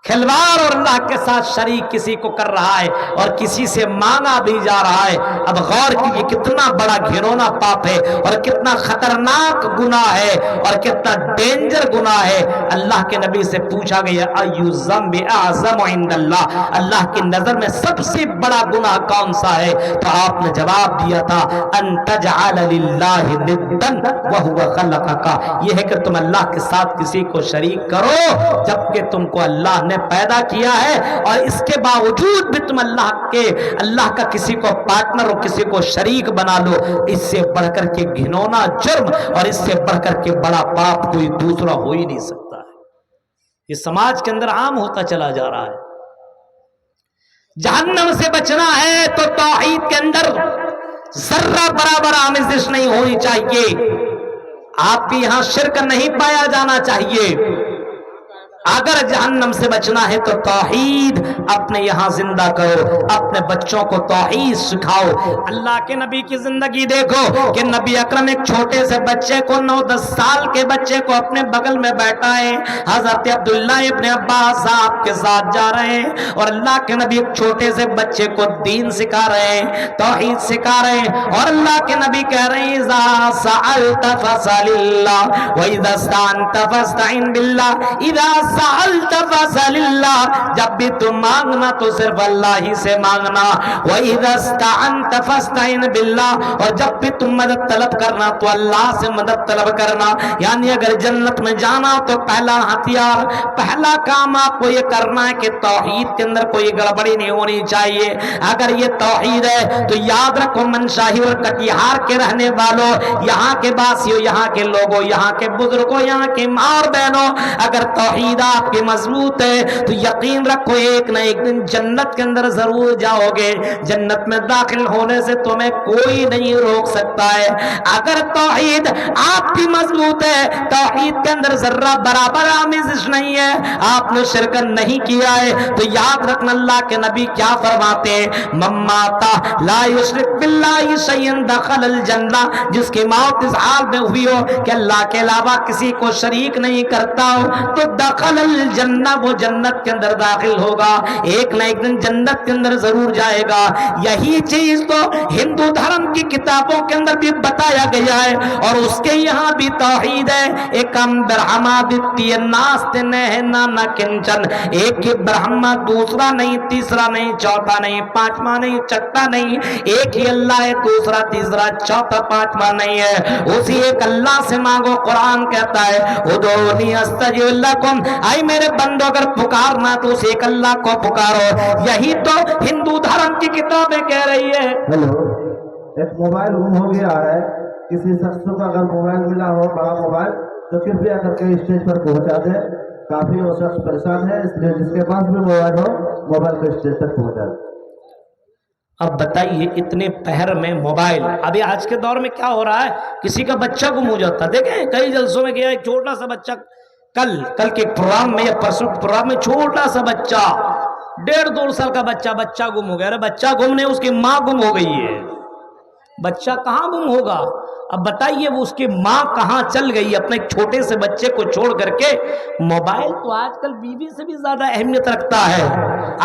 کھلواڑ اور اللہ کے ساتھ شریک کسی کو کر رہا ہے اور کسی سے مانگا بھی جا رہا ہے. اب غور کیجیے کتنا بڑا گھنونا پاپ ہے اور کتنا خطرناک گناہ ہے اور کتنا ڈینجر گناہ ہے. اللہ کے نبی سے پوچھا گیا ایُّ الذنب اعظم عند اللہ، اللہ کی نظر میں سب سے بڑا گناہ کون سا ہے؟ تو آپ نے جواب دیا تھا ان تجعل للہ ندا وهو خلقک، یہ ہے کہ تم اللہ کے ساتھ کسی کو شریک کرو جبکہ تم کو اللہ نے پیدا کیا ہے اور اس کے باوجود بھی تم اللہ کا کسی کو پارٹنر اور کسی کو شریک بنا لو. اس سے بڑھ کر کے گھنونا جرم اور اس سے بڑھ کر کے بڑا پاپ کوئی دوسرا ہو ہی نہیں سکتا ہے. یہ سماج کے اندر عام ہوتا چلا جا رہا ہے. جہنم سے بچنا ہے تو توحید کے اندر ذرہ برابر آمیزش نہیں ہونی چاہیے. آپ کے یہاں شرک نہیں پایا جانا چاہیے. اگر جہنم سے بچنا ہے تو توحید اپنے یہاں زندہ کرو، اپنے بچوں کو توحید سکھاؤ. اللہ کے نبی کی زندگی دیکھو کہ نبی اکرم ایک چھوٹے سے بچے کو 9-10 سال کے بچے کو اپنے بغل میں بیٹھائے، حضرت عبداللہ ابن عباس صاحب کے ساتھ جا رہے ہیں اور اللہ کے نبی ایک چھوٹے سے بچے کو دین سکھا رہے ہیں، توحید سکھا رہے ہیں اور اللہ کے نبی کہہ رہے ہیں اذا سألت فاسأل اللہ واذا استعنت فاستعن باللہ، اذا سألت فاسأل اللہ، جب بھی تم مانگنا تو صرف اللہ ہی سے مانگنا، وَإِذَا اسْتَعَنْتَ فَاسْتَعِنْ بِاللَّهِ، اور جب بھی تم مدد طلب کرنا تو اللہ سے مدد طلب کرنا. یعنی اگر جنت میں جانا تو پہلا ہتھیار پہلا کام آپ کو یہ کرنا ہے کہ توحید کے اندر کوئی گڑبڑی نہیں ہونی چاہیے. اگر یہ توحید ہے تو یاد رکھو منشاہی اور کٹیہار کے رہنے والوں، یہاں کے باسیوں، یہاں کے لوگوں، یہاں کے بزرگوں، یہاں کے ماں اور بہنوں، اگر توحید آپ کی مضبوط ہے تو یقین رکھو ایک نہ ایک دن جنت کے اندر ضرور جاؤ گے. جنت میں داخل ہونے سے تمہیں کوئی نہیں روک سکتا ہے. اگر توحید آپ کی مضبوط ہے، توحید کے اندر ذرہ برابر آمیزش نہیں ہے، آپ نے شرک نہیں کیا ہے، تو یاد رکھنا اللہ کے نبی کیا فرماتے ہیں من مات لا یشرک باللہ شیئا دخل الجنہ، جس کی موت اس حال میں ہوئی ہو کہ اللہ کے علاوہ کسی کو شریک نہیں کرتا ہو تو دخل دخل الجنہ، وہ جنت کے اندر داخل ہوگا، ایک نہ ایک دن جنت کے اندر ضرور جائے گا۔ یہی چیز تو ہندو دھرم کی کتابوں کے اندر بھی بتایا گیا ہے، اور اس کے یہاں بھی توحید ہے۔ ایکم برہما دتیہ ناست نہ کنچن، ایک ہی برہما، دوسرا نہیں، تیسرا نہیں، چوتھا نہیں، پانچواں نہیں، چھٹا نہیں، ایک ہی اللہ ہے، دوسرا تیسرا چوتھا پانچواں نہیں ہے، اسی ایک اللہ سے مانگو۔ قرآن کہتا ہے ادعونی استجب لکم، اے میرے بندو اگر پکارنا تو اس ایک اللہ کو پکارو۔ یہی تو ہندو دھرم کی کتابیں کہہ رہی ہے۔ ہیلو، ایک موبائل گم ہو گیا ہے، کسی شخص کو اگر موبائل ملا ہو بڑا موبائل تو کرپیا کر کے اسٹیج پر پہنچا دے، کافی وہ شخص پریشان ہے، اس لیے جس کے پاس بھی موبائل ہو موبائل کو اسٹیج تک پہنچا دے۔ اب بتائیے اتنے پہر میں موبائل، ابھی آج کے دور میں کیا ہو رہا ہے، کسی کا بچہ گم ہو جاتا ہے۔ دیکھیں کئی جلسوں میں گیا ایک چھوٹا سا بچہ، کل کے پروگرام میں یا پرسوں پروگرام میں چھوٹا سا بچہ 1.5-2 سال کا بچہ گم ہو گیا۔ ارے بچہ گم نہیں، اس کی ماں گم ہو گئی ہے۔ بچہ کہاں گم ہوگا؟ اب بتائیے وہ اس کی ماں کہاں چل گئی اپنے چھوٹے سے بچے کو چھوڑ کر کے؟ موبائل تو آج کل بیوی سے بھی زیادہ اہمیت رکھتا ہے۔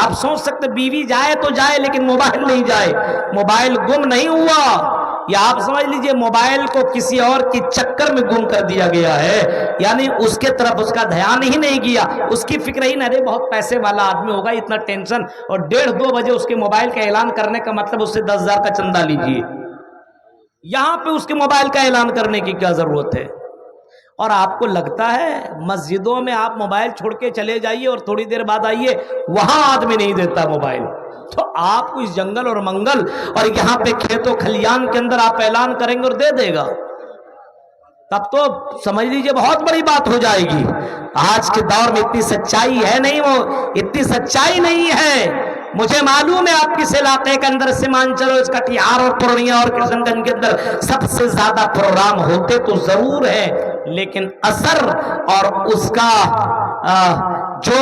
آپ سوچ سکتے بیوی جائے تو جائے لیکن موبائل نہیں جائے۔ موبائل گم نہیں ہوا، یا آپ سمجھ لیجئے موبائل کو کسی اور کی چکر میں گم کر دیا گیا ہے، یعنی اس کے طرف اس کا دھیان ہی نہیں گیا، اس کی فکر ہی نہ رہے بہت پیسے والا آدمی ہوگا، اتنا ٹینشن، اور 1:30-2 بجے اس کے موبائل کا اعلان کرنے کا مطلب اس سے 10,000 کا چندہ لیجئے۔ یہاں پہ اس کے موبائل کا اعلان کرنے کی کیا ضرورت ہے؟ اور آپ کو لگتا ہے مسجدوں میں آپ موبائل چھوڑ کے چلے جائیے اور تھوڑی دیر بعد آئیے وہاں آدمی نہیں دیتا موبائل، تو آپ کو اس جنگل اور منگل اور یہاں پہ کھیت و کھلیان کے اندر آپ اعلان کریں گے اور دے دے گا، تب تو سمجھ لیجئے بہت بڑی بات ہو جائے گی۔ آج کے دور میں اتنی سچائی ہے نہیں، وہ اتنی سچائی نہیں ہے۔ مجھے معلوم ہے آپ کس علاقے کے اندر سیمانچل اور کٹیہار اور پورنیہ اور کشن گنج کے اندر سب سے زیادہ پروگرام ہوتے تو ضرور ہے، لیکن اثر اور اس کا جو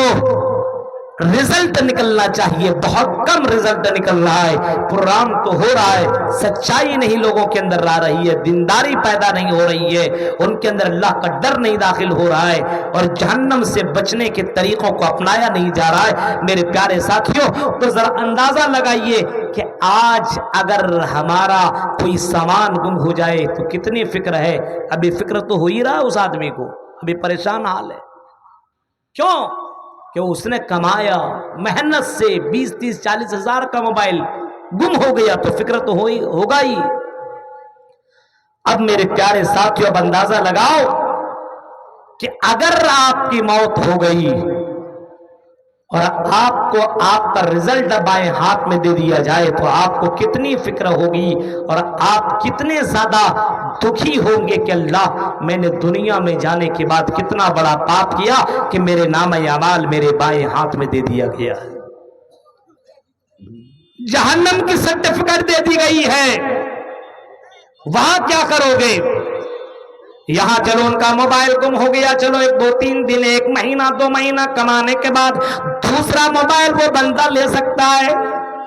رزلٹ نکلنا چاہیے بہت کم رزلٹ نکل رہا ہے۔ پروگرام تو ہو رہا ہے، سچائی نہیں لوگوں کے اندر آ رہی ہے، دینداری پیدا نہیں ہو رہی ہے، ان کے اندر اللہ کا ڈر نہیں داخل ہو رہا ہے، اور جہنم سے بچنے کے طریقوں کو اپنایا نہیں جا رہا ہے۔ میرے پیارے ساتھیوں، تو ذرا اندازہ لگائیے کہ آج اگر ہمارا کوئی سامان گم ہو جائے تو کتنی فکر ہے۔ ابھی فکر تو ہو ہی رہا ہے اس آدمی کو، ابھی پریشان حال ہے۔ کیوں؟ کہ اس نے کمایا محنت سے 20-30-40 ہزار کا موبائل گم ہو گیا تو فکر تو ہوگا ہی۔ اب میرے پیارے ساتھیوں، اب اندازہ لگاؤ کہ اگر آپ کی موت ہو گئی اور آپ کو آپ کا رزلٹ بائیں ہاتھ میں دے دیا جائے تو آپ کو کتنی فکر ہوگی اور آپ کتنے زیادہ دکھی ہوں گے کہ اللہ، میں نے دنیا میں جانے کے بعد کتنا بڑا پاپ کیا کہ میرے نام اعمال میرے بائیں ہاتھ میں دے دیا گیا ہے، جہنم کی سرٹیفکیٹ دے دی گئی ہے، وہاں کیا کرو گے؟ یہاں چلو ان کا موبائل گم ہو گیا، چلو 2-3 دن 1 مہینہ 2 مہینہ کمانے کے بعد دوسرا موبائل وہ بندہ لے سکتا ہے۔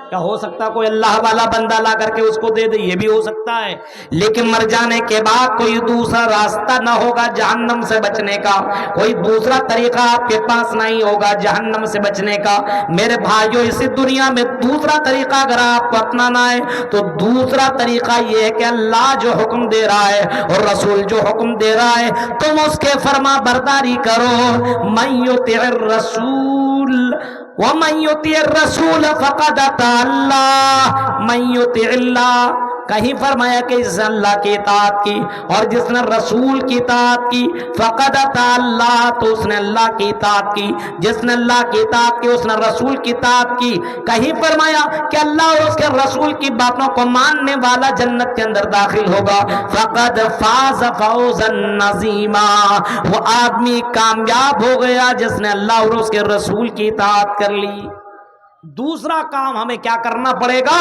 کیا ہو سکتا کوئی اللہ والا بندہ لا کر کے اس کو دے دے؟ یہ بھی ہو سکتا ہے، لیکن مر جانے کے بعد کوئی دوسرا راستہ نہ ہوگا جہنم سے بچنے کا، کوئی دوسرا طریقہ آپ کے پاس نہیں ہوگا جہنم سے بچنے کا۔ میرے بھائیوں، اسی دنیا میں دوسرا طریقہ اگر آپ کو اپنانا ہے تو دوسرا طریقہ یہ ہے کہ اللہ جو حکم دے رہا ہے اور رسول جو حکم دے رہا ہے تم اس کے فرما برداری کرو۔ من یطع الرسول وَمَن يُطِعِ الرَّسُولَ فَقَدْ أَطَاعَ اللَّهَ مَن يُطِعِ اللَّهَ، کہیں فرمایا کہ جس نے اللہ کی اطاعت کی اور جس نے رسول کی اطاعت کی فقد اطاع اللہ، تو اس نے اللہ کی اطاعت کی، جس نے اللہ کی اطاعت کی اس نے رسول کی اطاعت کی۔ کہیں فرمایا کہ اللہ اور اس کے رسول کی باتوں کو ماننے والا جنت کے اندر داخل ہوگا۔ فقد فاز فوزا عظیما، وہ آدمی کامیاب ہو گیا جس نے اللہ اور اس کے رسول کی اطاعت کر لی۔ دوسرا کام ہمیں کیا کرنا پڑے گا؟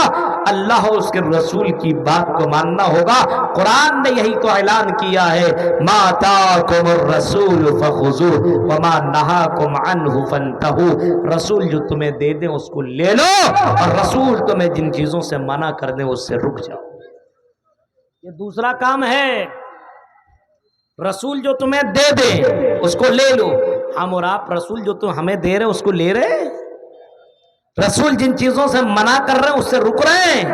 اللہ اور اس کے رسول کی بات کو ماننا ہوگا۔ قرآن نے یہی تو اعلان کیا ہے، ما آتاکم الرسول فخذوہ وما نہاکم عنہ فانتہوا، رسول جو تمہیں دے دیں اس کو لے لو، اور رسول تمہیں جن چیزوں سے منع کر دیں اس سے رک جاؤ۔ یہ دوسرا کام ہے، رسول جو تمہیں دے دیں اس کو لے لو، ہم اور آپ رسول جو تو ہمیں دے رہے اس کو لے رہے ہیں؟ رسول جن چیزوں سے منع کر رہے ہیں اس سے رک رہے ہیں؟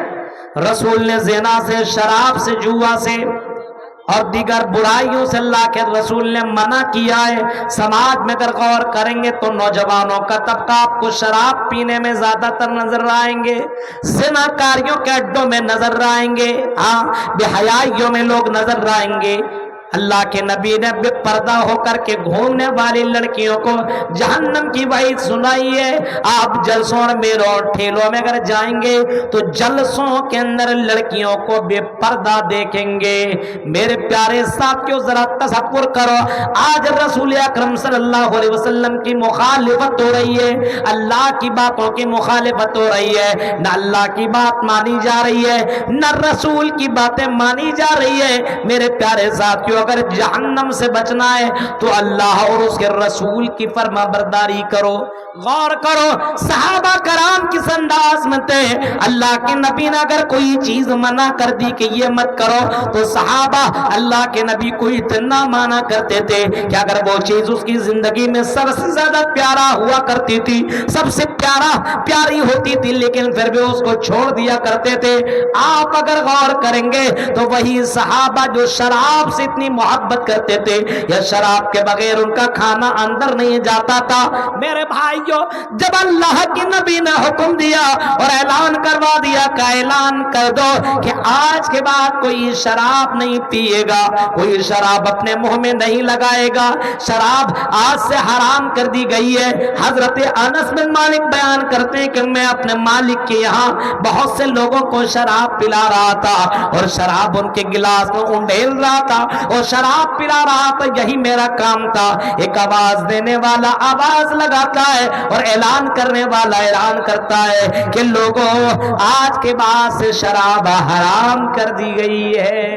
رسول نے زنا سے، شراب سے، جوا سے اور دیگر برائیوں سے اللہ کے رسول نے منع کیا ہے۔ سماج میں اگر غور کریں گے تو نوجوانوں کا طبقہ آپ کو شراب پینے میں زیادہ تر نظر آئیں گے، زنا کاریوں کے اڈوں میں نظر آئیں گے، ہاں بے حیائیوں میں لوگ نظر آئیں گے۔ اللہ کے نبی نے بے پردہ ہو کر کے گھومنے والی لڑکیوں کو جہنم کی وعید سنائی ہے۔ آپ جلسوں اور میلوں اور ٹھیلوں میں اگر جائیں گے تو جلسوں کے اندر لڑکیوں کو بے پردہ دیکھیں گے۔ میرے پیارے ساتھیوں ذرا تصور کرو، آج رسول اکرم صلی اللہ علیہ وسلم کی مخالفت ہو رہی ہے، اللہ کی باتوں کی مخالفت ہو رہی ہے، نہ اللہ کی بات مانی جا رہی ہے نہ رسول کی باتیں مانی جا رہی ہے۔ میرے پیارے ساتھیوں اگر جہنم سے بچنا ہے تو اللہ اور اس کے رسول کی فرما برداری کرو۔ غور کرو صحابہ کرام کس انداز میں تھے۔ اللہ کے نبی نے اگر کوئی چیز منع کر دی کہ یہ مت کرو تو صحابہ اللہ کے نبی کو اتنا مانا کرتے تھے کہ اگر وہ چیز اس کی زندگی میں سب سے زیادہ پیارا ہوا کرتی تھی، سب سے پیاری ہوتی تھی، لیکن پھر بھی اس کو چھوڑ دیا کرتے تھے۔ آپ اگر غور کریں گے تو وہی صحابہ جو شراب سے اتنی محبت کرتے تھے یا شراب کے بغیر ان کا کھانا اندر نہیں جاتا تھا، میرے بھائیوں جب اللہ کے نبی نے حکم دیا اور اعلان کروا دیا کہ اعلان کر دو کہ آج کے بعد کوئی شراب نہیں پیے گا، کوئی شراب اپنے منہ میں نہیں لگائے گا، شراب آج سے حرام کر دی گئی ہے۔ حضرت انس بن مالک بیان کرتے ہیں کہ میں اپنے مالک کے یہاں بہت سے لوگوں کو شراب پلا رہا تھا اور شراب ان کے گلاس میں انڈیل رہا تھا اور شراب پلا رہا تھا، یہی میرا کام تھا۔ ایک آواز دینے والا آواز لگاتا ہے اور اعلان کرنے والا اعلان کرتا ہے کہ لوگوں آج کے بعد سے شراب حرام کر دی گئی ہے۔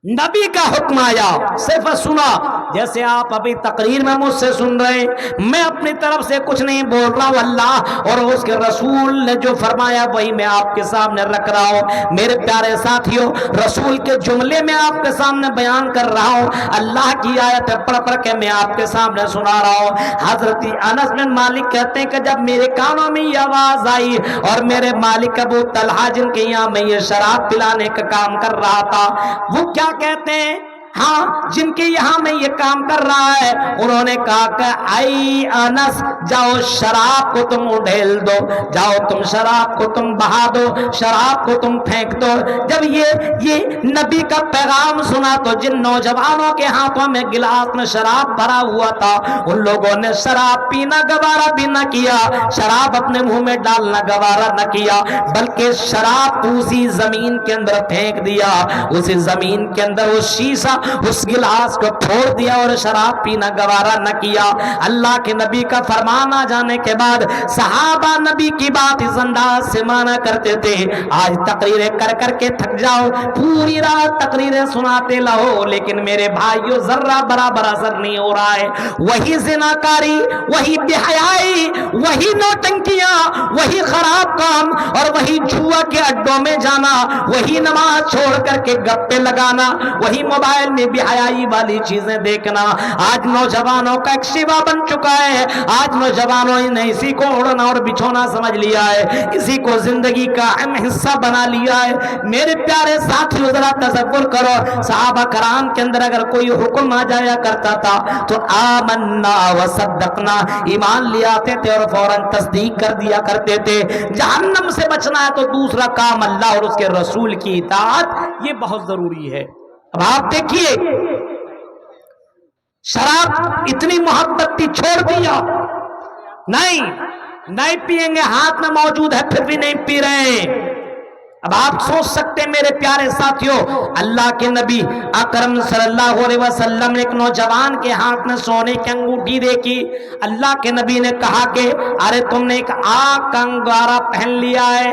نبی کا حکم آیا، صرف سنا، جیسے آپ ابھی تقریر میں مجھ سے سن رہے ہیں، میں اپنی طرف سے کچھ نہیں بول رہا ہوں، اللہ اور اس کے رسول نے جو فرمایا وہی میں آپ کے سامنے رکھ رہا ہوں۔ میرے پیارے ساتھیوں رسول کے جملے میں آپ کے سامنے بیان کر رہا ہوں، اللہ کی آیت پڑھ پڑھ کے میں آپ کے سامنے سنا رہا ہوں۔ حضرت انس بن مالک کہتے ہیں کہ جب میرے کانوں میں یہ آواز آئی اور میرے مالک ابو طلحہ جن کے یہاں میں یہ شراب پلانے کا کام کر رہا تھا، وہ کیا کہتے ہیں، ہاں جن کے یہاں میں یہ کام کر رہا ہے، انہوں نے کہا کہ اے انس جاؤ شراب کو تم اڈھیل دو، جاؤ تم شراب کو تم بہا دو، شراب کو تم پھینک دو۔ جب یہ نبی کا پیغام سنا تو جن نوجوانوں کے ہاتھوں میں گلاس میں شراب بھرا ہوا تھا ان لوگوں نے شراب پینا گوارا بھی نہ کیا، شراب اپنے منہ میں ڈالنا گوارا نہ کیا، بلکہ شراب اسی زمین کے اندر پھینک دیا، اسی زمین کے اندر وہ شیشہ اس گلاس کو پھوڑ دیا اور شراب پینا گوارا نہ کیا۔ اللہ کے نبی کا فرمان آ جانے کے بعد صحابہ نبی کی بات اس انداز سے مانا کرتے تھے۔ آج تقریریں کر کر کے تھک جاؤ، پوری رات تقریریں سناتے رہو، لیکن میرے بھائیوں ذرہ برابر اثر نہیں ہو رہا ہے۔ وہی زناکاری، وہی بے حیائی، وہی نوٹنکیاں، وہی خراب کام اور وہی جوا کے اڈوں میں جانا، وہی نماز چھوڑ کر کے گپے لگانا، وہی موبائل میں بے حیائی والی چیزیں دیکھنا آج نوجوانوں کا ایک شیوا بن چکا ہے۔ آج نوجوانوں نے اسی کو اڑنا اور بچھونا سمجھ لیا ہے، اسی کو زندگی کا اہم حصہ بنا لیا ہے۔ میرے پیارے ساتھیوں ذرا تصور کرو صحابہ کرام کے اندر اگر کوئی حکم آ جایا کرتا تھا تو آمنا وصدقنا، ایمان لے آتے تھے اور فوراً تصدیق کر دیا کرتے تھے۔ جہنم سے بچنا ہے تو دوسرا کام اللہ اور اس کے رسول کی اطاعت، یہ بہت ضروری ہے۔ اب آپ دیکھیے شراب اتنی محبت تھی، چھوڑ دیا، نہیں پیئیں گے، ہاتھ میں موجود ہے پھر بھی نہیں پی رہے ہیں۔ اب آپ سوچ سکتے ہیں میرے پیارے ساتھیوں، اللہ کے نبی اکرم صلی اللہ علیہ وسلم نے ایک نوجوان کے ہاتھ میں سونے کی انگوٹھی دیکھی، اللہ کے نبی نے کہا کہ ارے تم نے ایک آگ کا انگارہ پہن لیا ہے،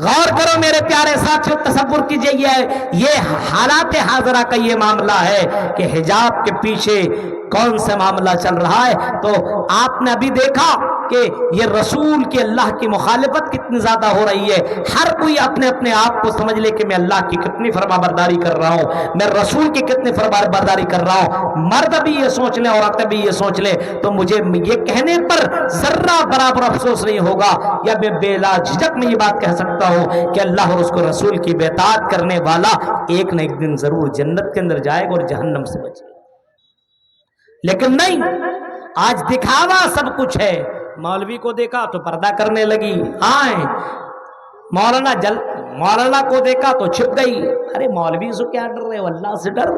غور کرو میرے پیارے ساتھیوں، تصور کیجئے یہ حالات حاضرہ کا یہ معاملہ ہے کہ حجاب کے پیچھے کون سا معاملہ چل رہا ہے۔ تو آپ نے ابھی دیکھا کہ یہ رسول کی اللہ کی مخالفت کتنی زیادہ ہو رہی ہے۔ ہر کوئی اپنے اپنے آپ کو سمجھ لے کہ میں اللہ کی کتنی فرما برداری کر رہا ہوں، میں رسول کی کتنی فرما برداری کر رہا ہوں۔ مرد بھی یہ سوچ لیں، عورتیں بھی یہ سوچ لیں، تو مجھے یہ کہنے پر ذرہ برابر افسوس نہیں ہوگا، یا میں بلا جھجک میں یہ بات کہہ سکتا ہوں کہ اللہ اور اس کو رسول کی بیعت کرنے والا ایک نہ ایک دن ضرور جنت کے اندر جائے گا اور جہنم سے بچے گا۔ لیکن نہیں، آج دکھاوا سب کچھ ہے۔ مولوی کو دیکھا تو پردہ کرنے لگی، آئیں مولانا کو دیکھا تو چھپ گئی۔ ارے مولوی سے کیا ڈر رہے ہو، اللہ سے ڈر۔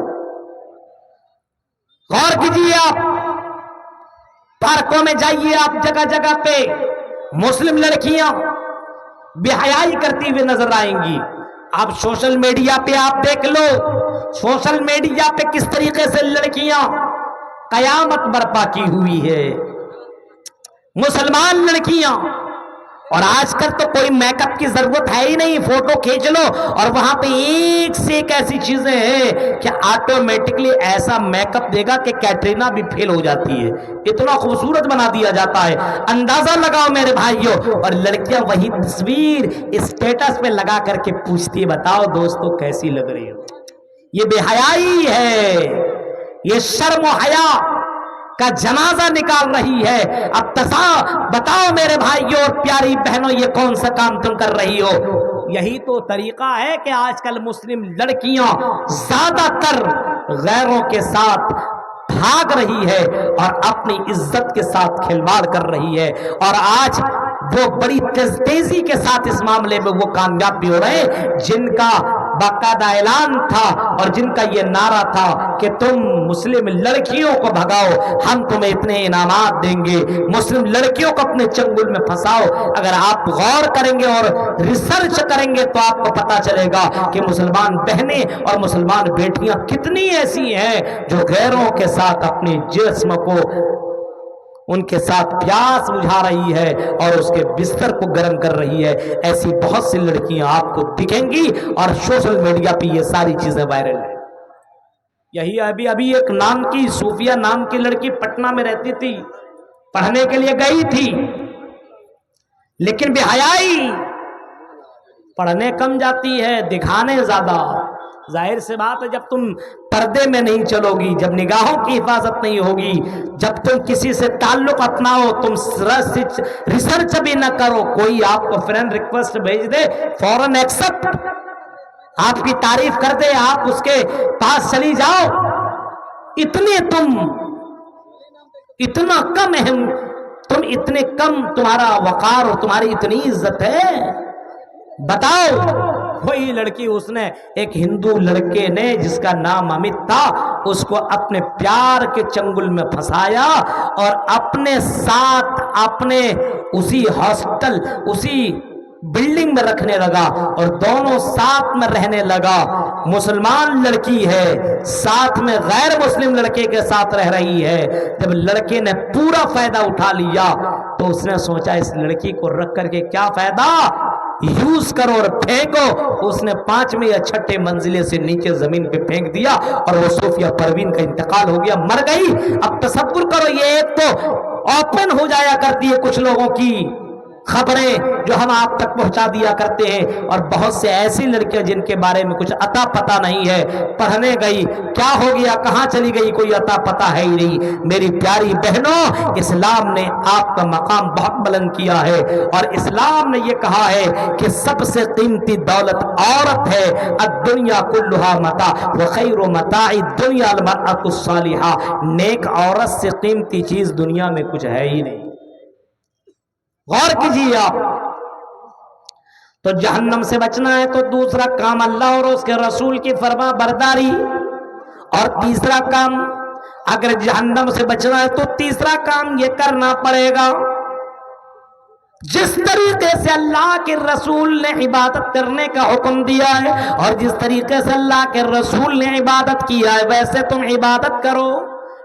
غور کیجیے، آپ پارکوں میں جائیے، آپ جگہ جگہ پہ مسلم لڑکیاں بے حیائی کرتی ہوئے نظر آئیں گی۔ آپ سوشل میڈیا پہ آپ دیکھ لو، سوشل میڈیا پہ کس طریقے سے لڑکیاں قیامت برپا کی ہوئی ہے، مسلمان لڑکیاں۔ اور آج کل تو کوئی میک اپ کی ضرورت ہے ہی نہیں، فوٹو کھینچ لو اور وہاں پہ ایک سے ایک ایسی چیزیں ہیں کہ آٹومیٹکلی ایسا میک اپ دے گا کہ کیٹرینا بھی فیل ہو جاتی ہے، اتنا خوبصورت بنا دیا جاتا ہے۔ اندازہ لگاؤ میرے بھائیوں، اور لڑکیاں وہی تصویر اسٹیٹس پہ لگا کر کے پوچھتی ہے، بتاؤ دوستو کیسی لگ رہی ہو۔ یہ بے حیائی ہے، یہ شرم و حیا کا جنازہ نکال رہی ہے۔ اب بتاؤ میرے بھائیوں اور پیاری بہنوں، یہ کون سا کام تم کر رہی ہو؟ یہی تو طریقہ ہے کہ آج کل مسلم لڑکیاں زیادہ تر غیروں کے ساتھ بھاگ رہی ہے اور اپنی عزت کے ساتھ کھلواڑ کر رہی ہے، اور آج وہ بڑی تیزی کے ساتھ اس معاملے میں وہ کامیاب بھی ہو رہے ہیں جن کا باقاعدہ اعلان تھا اور جن کا یہ نعرہ تھا کہ تم مسلم لڑکیوں کو بھگاؤ، ہم تمہیں اتنے انعامات دیں گے، مسلم لڑکیوں کو اپنے چنگل میں پھنساؤ۔ اگر آپ غور کریں گے اور ریسرچ کریں گے تو آپ کو پتا چلے گا کہ مسلمان بہنیں اور مسلمان بیٹیاں کتنی ایسی ہیں جو غیروں کے ساتھ اپنے جسم کو ان کے ساتھ پیاس بجھا رہی ہے اور اس کے بستر کو گرم کر رہی ہے۔ ایسی بہت سی لڑکیاں آپ کو دکھیں گی اور سوشل میڈیا پہ یہ ساری چیزیں وائرل ہیں۔ یہی ابھی ایک نام کی صوفیہ نام کی لڑکی پٹنہ میں رہتی تھی، پڑھنے کے لیے گئی تھی، لیکن بے حیائی، پڑھنے کم جاتی ہے، دکھانے زیادہ۔ ظاہر سے بات ہے، جب تم پردے میں نہیں چلو گی، جب نگاہوں کی حفاظت نہیں ہوگی، جب تم کسی سے تعلق اپناؤ، تم ریسرچ بھی نہ کرو، کوئی آپ کو فرینڈ ریکویسٹ بھیج دے فوراً ایکسپٹ، آپ کی تعریف کر دے، آپ اس کے پاس چلی جاؤ، اتنا کم اہم، تم اتنے کم، تمہارا وقار اور تمہاری اتنی عزت ہے۔ بتاؤ، وہی لڑکی، اس نے ایک ہندو لڑکے نے جس کا نام امت تھا، اس کو اپنے پیار کے چنگل میں پھنسایا اور اپنے ساتھ اپنے اسی ہاسٹل، اسی بلڈنگ میں رکھنے لگا اور دونوں ساتھ میں رہنے لگا۔ مسلمان لڑکی ہے، ساتھ میں غیر مسلم لڑکے کے ساتھ رہ رہی ہے۔ جب لڑکے نے پورا فائدہ اٹھا لیا تو اس نے سوچا اس لڑکی کو رکھ کر کے کیا فائدہ، یوز کرو اور پھینکو۔ اس نے 5ویں یا 6ٹھے منزلے سے نیچے زمین پہ پھینک دیا اور وہ صوفیہ پروین کا انتقال ہو گیا، مر گئی۔ اب تصور کرو، یہ ایک تو اوپن ہو جایا کرتی ہے کچھ لوگوں کی خبریں جو ہم آپ تک پہنچا دیا کرتے ہیں، اور بہت سے ایسی لڑکیاں جن کے بارے میں کچھ عطا پتہ نہیں ہے، پڑھنے گئی، کیا ہو گیا، کہاں چلی گئی، کوئی عطا پتہ ہے ہی نہیں۔ میری پیاری بہنوں، اسلام نے آپ کا مقام بہت بلند کیا ہے، اور اسلام نے یہ کہا ہے کہ سب سے قیمتی دولت عورت ہے۔ الدنیا کلھا متاع وخیر متاع الدنیا المرأۃ الصالحہ، نیک عورت سے قیمتی چیز دنیا میں کچھ ہے ہی نہیں۔ غور کیجیے آپ، تو جہنم سے بچنا ہے تو دوسرا کام اللہ اور اس کے رسول کی فرما برداری، اور تیسرا کام اگر جہنم سے بچنا ہے تو تیسرا کام یہ کرنا پڑے گا جس طریقے سے اللہ کے رسول نے عبادت کرنے کا حکم دیا ہے اور جس طریقے سے اللہ کے رسول نے عبادت کیا ہے ویسے تم عبادت کرو۔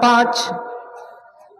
5,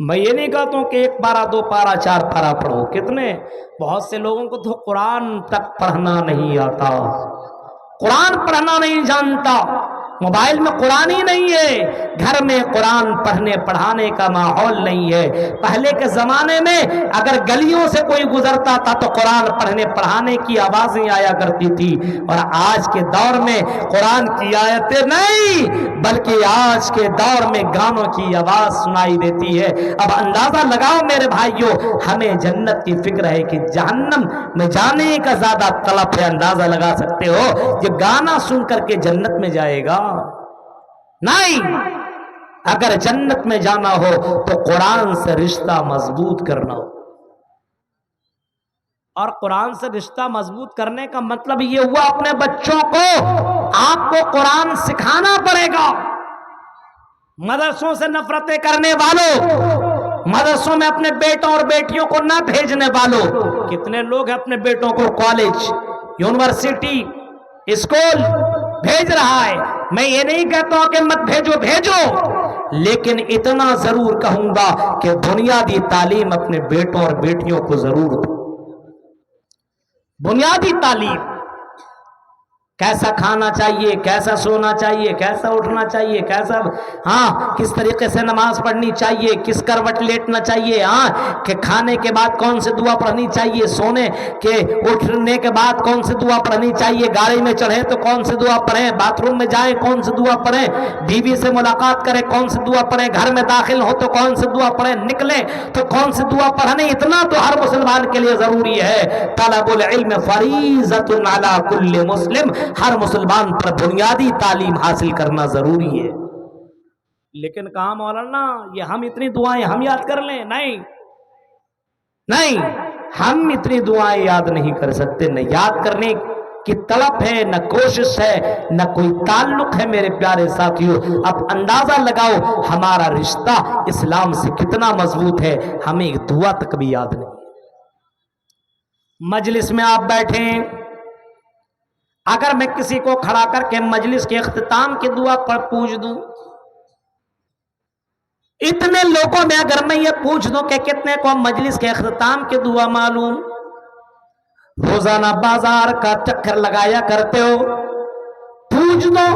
میں یہ نہیں کہتا ہوں کہ 1 پارا 2 پارا 4 پارا پڑھو، کتنے، بہت سے لوگوں کو تو قرآن تک پڑھنا نہیں آتا، قرآن پڑھنا نہیں جانتا، موبائل میں قرآن ہی نہیں ہے، گھر میں قرآن پڑھنے پڑھانے کا ماحول نہیں ہے۔ پہلے کے زمانے میں اگر گلیوں سے کوئی گزرتا تھا تو قرآن پڑھنے پڑھانے کی آوازیں آیا کرتی تھی، اور آج کے دور میں قرآن کی آیتیں نہیں بلکہ آج کے دور میں گانوں کی آواز سنائی دیتی ہے۔ اب اندازہ لگاؤ میرے بھائیوں، ہمیں جنت کی فکر ہے کہ جہنم میں جانے کا زیادہ طلب ہے، اندازہ لگا سکتے ہو یہ گانا سن کر کے جنت میں جائے گا؟ نہیں، اگر جنت میں جانا ہو تو قرآن سے رشتہ مضبوط کرنا ہو، اور قرآن سے رشتہ مضبوط کرنے کا مطلب یہ ہوا اپنے بچوں کو آپ کو قرآن سکھانا پڑے گا۔ مدرسوں سے نفرتیں کرنے والوں، مدرسوں میں اپنے بیٹوں اور بیٹیوں کو نہ بھیجنے والوں، کتنے لوگ ہیں اپنے بیٹوں کو کالج، یونیورسٹی، اسکول بھیج رہا ہے۔ میں یہ نہیں کہتا ہوں کہ مت بھیجو، بھیجو، لیکن اتنا ضرور کہوں گا کہ بنیادی تعلیم اپنے بیٹوں اور بیٹیوں کو ضرور دو۔ بنیادی تعلیم، کیسا کھانا چاہیے، کیسا سونا چاہیے، کیسا اٹھنا چاہیے، کیسا کس طریقے سے نماز پڑھنی چاہیے، کس کروٹ لیٹنا چاہیے، کہ کھانے کے بعد کون سے دعا پڑھنی چاہیے، سونے کے اٹھنے کے بعد کون سے دعا پڑھنی چاہیے، گاڑی میں چڑھیں تو کون سے دعا پڑھیں، باتھ روم میں جائیں کون سے دعا پڑھیں، بیوی سے ملاقات کریں کون سے دعا پڑھیں، گھر میں داخل ہو تو کون سے دعا پڑھیں، نکلیں تو کون سے دعا پڑھیں۔ اتنا تو ہر مسلمان کے لیے ضروری ہے۔ طلب العلم فریضۃ علی کل مسلم، ہر مسلمان پر بنیادی تعلیم حاصل کرنا ضروری ہے۔ لیکن کہاں مولانا یہ ہم اتنی دعائیں ہم یاد کر لیں؟ نہیں، ہم اتنی دعائیں یاد نہیں کر سکتے، نہ یاد کرنے کی طلب ہے، نہ کوشش ہے، نہ کوئی تعلق ہے میرے پیارے ساتھیوں۔ اب اندازہ لگاؤ ہمارا رشتہ اسلام سے کتنا مضبوط ہے، ہمیں ایک دعا تک بھی یاد نہیں۔ مجلس میں آپ بیٹھیں، اگر میں کسی کو کھڑا کر کے مجلس کے اختتام کی دعا پر پوچھ دوں، اتنے لوگوں میں اگر میں یہ پوچھ دوں کہ کتنے کو مجلس کے اختتام کی دعا معلوم، روزانہ بازار کا چکر لگایا کرتے ہو، پوچھ دو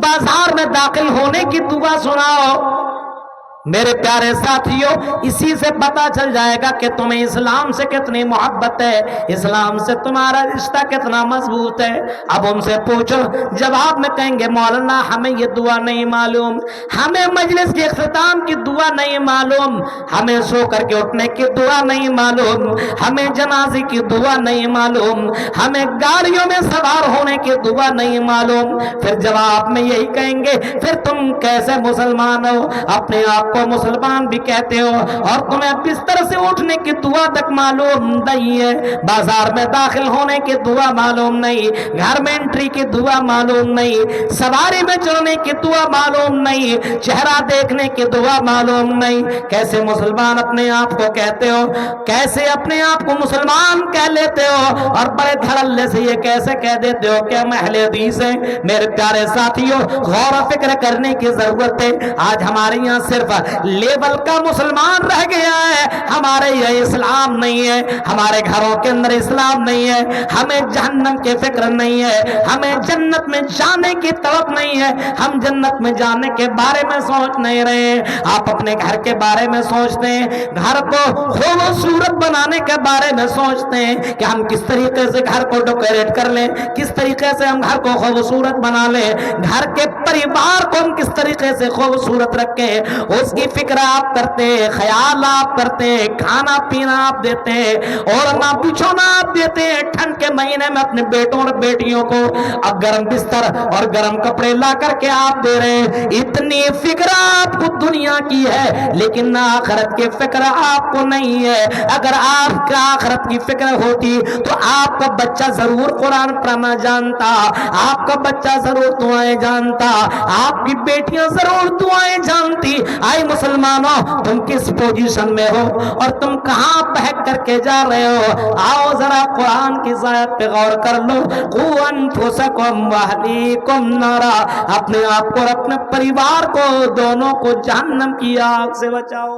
بازار میں داخل ہونے کی دعا سناؤ، میرے پیارے ساتھیوں اسی سے پتا چل جائے گا کہ تمہیں اسلام سے کتنی محبت ہے، اسلام سے تمہارا رشتہ کتنا مضبوط ہے۔ اب ان سے پوچھو، جواب میں کہیں گے مولانا ہمیں یہ دعا نہیں معلوم، ہمیں مجلس کے اختتام کی دعا نہیں معلوم، ہمیں سو کر کے اٹھنے کی دعا نہیں معلوم، ہمیں جنازے کی دعا نہیں معلوم، ہمیں گاڑیوں میں سوار ہونے کی دعا نہیں معلوم۔ پھر جواب میں یہی کہیں گے پھر تم کیسے مسلمان ہو؟ اپنے آپ کو مسلمان بھی کہتے ہو اور تمہیں بستر سے اٹھنے کی دعا تک معلوم نہیں ہے، بازار میں داخل ہونے کی دعا معلوم نہیں، گھر میں انٹری کی دعا معلوم نہیں، سواری میں چڑھنے کی دعا معلوم نہیں، چہرہ دیکھنے کی دعا معلوم نہیں۔ کیسے مسلمان اپنے آپ کو کہتے ہو؟ کیسے اپنے آپ کو مسلمان کہہ لیتے ہو اور بڑے دھڑلے سے یہ کیسے کہہ دیتے ہو کہ ہم اہل حدیث ہیں؟ میرے پیارے ساتھیوں غور و فکر کرنے کی ضرورت ہے۔ آج ہمارے یہاں صرف لیبل کا مسلمان رہ گیا ہے، ہمارے یہ اسلام نہیں ہے، ہمارے گھروں کے اندر اسلام نہیں ہے، ہمیں جہنم کی فکر نہیں ہے، ہمیں جنت میں جانے کی طلب نہیں ہے، ہم جنت میں جانے کے بارے میں سوچ نہیں رہے ہیں۔ آپ اپنے گھر کے بارے میں سوچتے ہیں، گھر کو خوبصورت بنانے کے بارے میں سوچتے ہیں کہ ہم کس طریقے سے گھر کو ڈیکوریٹ کر لیں، کس طریقے سے ہم گھر کو خوبصورت بنا لیں، گھر کے پریوار کو ہم کس طریقے سے خوبصورت رکھیں، اس کی فکر آپ کرتے ہیں، خیال آپ کرتے ہیں، کھانا پینا آپ دیتے ہیں، اوڑھنا بچھونا آپ دیتے ہیں۔ ٹھنڈ کے مہینے میں اپنے بیٹوں اور بیٹیوں کو اب گرم بستر اور گرم کپڑے لا کر کے آپ دے رہے ہیں۔ اتنی فکر آپ کو دنیا کی ہے لیکن آخرت کی فکر آپ کو نہیں ہے۔ اگر آپ کا آخرت کی فکر ہوتی تو آپ کا بچہ ضرور قرآن پڑھنا جانتا، آپ کا بچہ ضرور دعائیں جانتا، آپ کی بیٹیاں ضرور دعائیں جانتی۔ آئے مسلمانوں تم کس پوزیشن میں ہو اور تم کہاں بہک کر کے جا رہے ہو؟ آؤ ذرا قرآن کی آیت پہ غور کر لو، قوا انفسکم واہلیکم نارا، اپنے آپ کو اور اپنے پریوار کو دونوں کو جہنم کی آگ سے بچاؤ۔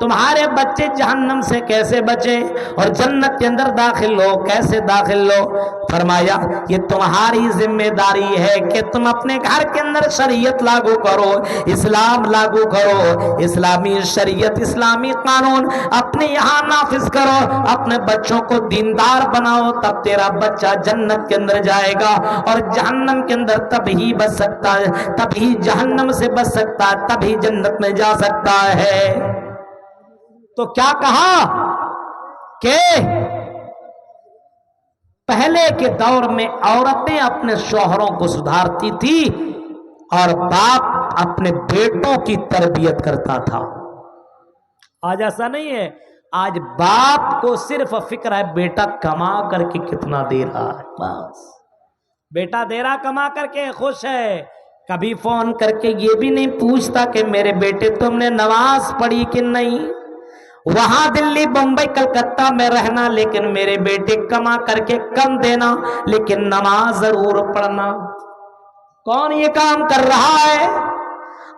تمہارے بچے جہنم سے کیسے بچے اور جنت کے اندر داخل ہو، کیسے داخل ہو؟ فرمایا یہ تمہاری ذمہ داری ہے کہ تم اپنے گھر کے اندر شریعت لاگو کرو، اسلام لاگو کرو، اسلامی شریعت، اسلامی قانون اپنے یہاں نافذ کرو، اپنے بچوں کو دیندار بناؤ، تب تیرا بچہ جنت کے اندر جائے گا، اور جہنم کے اندر تب ہی بچ سکتا ہے، تب ہی جہنم سے بچ سکتا ہے، تب ہی جنت میں جا سکتا ہے۔ تو کیا کہا کہ پہلے کے دور میں عورتیں اپنے شوہروں کو سدھارتی تھی اور باپ اپنے بیٹوں کی تربیت کرتا تھا۔ آج ایسا نہیں ہے، آج باپ کو صرف فکر ہے بیٹا کما کر کے کتنا دے رہا ہے، بس بیٹا دے رہا کما کر کے خوش ہے، کبھی فون کر کے یہ بھی نہیں پوچھتا کہ میرے بیٹے تم نے نماز پڑھی کہ نہیں، وہاں دلی بمبئی کلکتہ میں رہنا لیکن میرے بیٹے کما کر کے کم دینا لیکن نماز ضرور پڑھنا۔ کون یہ کام کر رہا ہے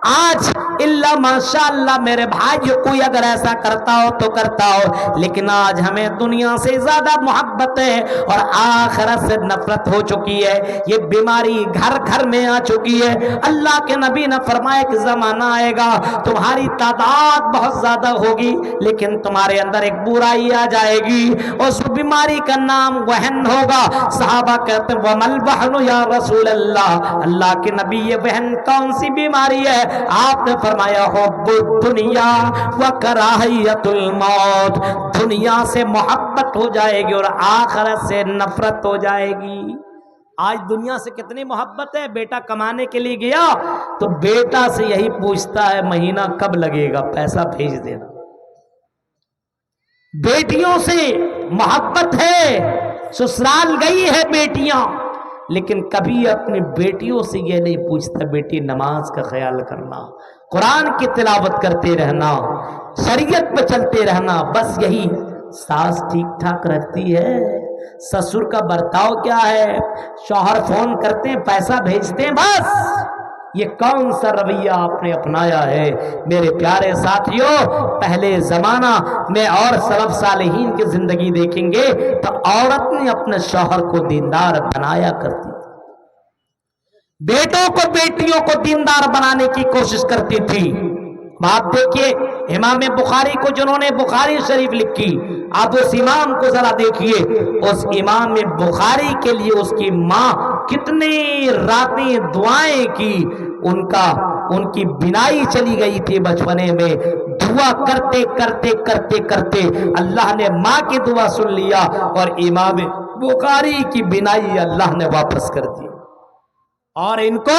آج؟ اللہ ماشاء اللہ میرے بھائی، کوئی اگر ایسا کرتا ہو تو کرتا ہو، لیکن آج ہمیں دنیا سے زیادہ محبت ہے اور آخرت سے نفرت ہو چکی ہے، یہ بیماری گھر گھر میں آ چکی ہے۔ اللہ کے نبی نے فرمایا کہ زمانہ آئے گا تمہاری تعداد بہت زیادہ ہوگی لیکن تمہارے اندر ایک برائی آ جائے گی، اس بیماری کا نام وہن ہوگا۔ صحابہ کہتے ہیں وَمَا الْوَهْنُ یا رسول اللہ، اللہ کے نبی یہ وہن کون سی بیماری ہے؟ آپ نے فرمایا حب الدنیا وکراہیت الموت، دنیا سے محبت ہو جائے گی اور آخرت سے نفرت ہو جائے گی۔ آج دنیا سے کتنی محبت ہے، بیٹا کمانے کے لیے گیا تو بیٹا سے یہی پوچھتا ہے مہینہ کب لگے گا، پیسہ بھیج دینا۔ بیٹیوں سے محبت ہے، سسرال گئی ہے بیٹیاں لیکن کبھی اپنی بیٹیوں سے یہ نہیں پوچھتا بیٹی نماز کا خیال کرنا، قرآن کی تلاوت کرتے رہنا، شریعت پہ چلتے رہنا، بس یہی۔ ساس ٹھیک ٹھاک رکھتی ہے، سسر کا برتاؤ کیا ہے، شوہر فون کرتے ہیں پیسہ بھیجتے ہیں، بس یہ کون سا رویہ آپ نے اپنایا ہے؟ میرے پیارے ساتھیوں، پہلے زمانہ میں اور سلف صالحین کی زندگی دیکھیں گے تو عورت نے اپنے شوہر کو دیندار بنایا کرتی تھی، بیٹوں کو بیٹیوں کو دیندار بنانے کی کوشش کرتی تھی۔ آپ دیکھیے امام بخاری کو جنہوں نے بخاری شریف لکھی، آپ اس امام کو ذرا دیکھیے، اس امام بخاری کے لیے اس کی ماں کتنی راتیں دعائیں کی، ان کی بینائی چلی گئی تھی بچپنے میں، دعا کرتے کرتے کرتے کرتے اللہ نے ماں کی دعا سن لیا اور امام بخاری کی بینائی اللہ نے واپس کر دی، اور ان کو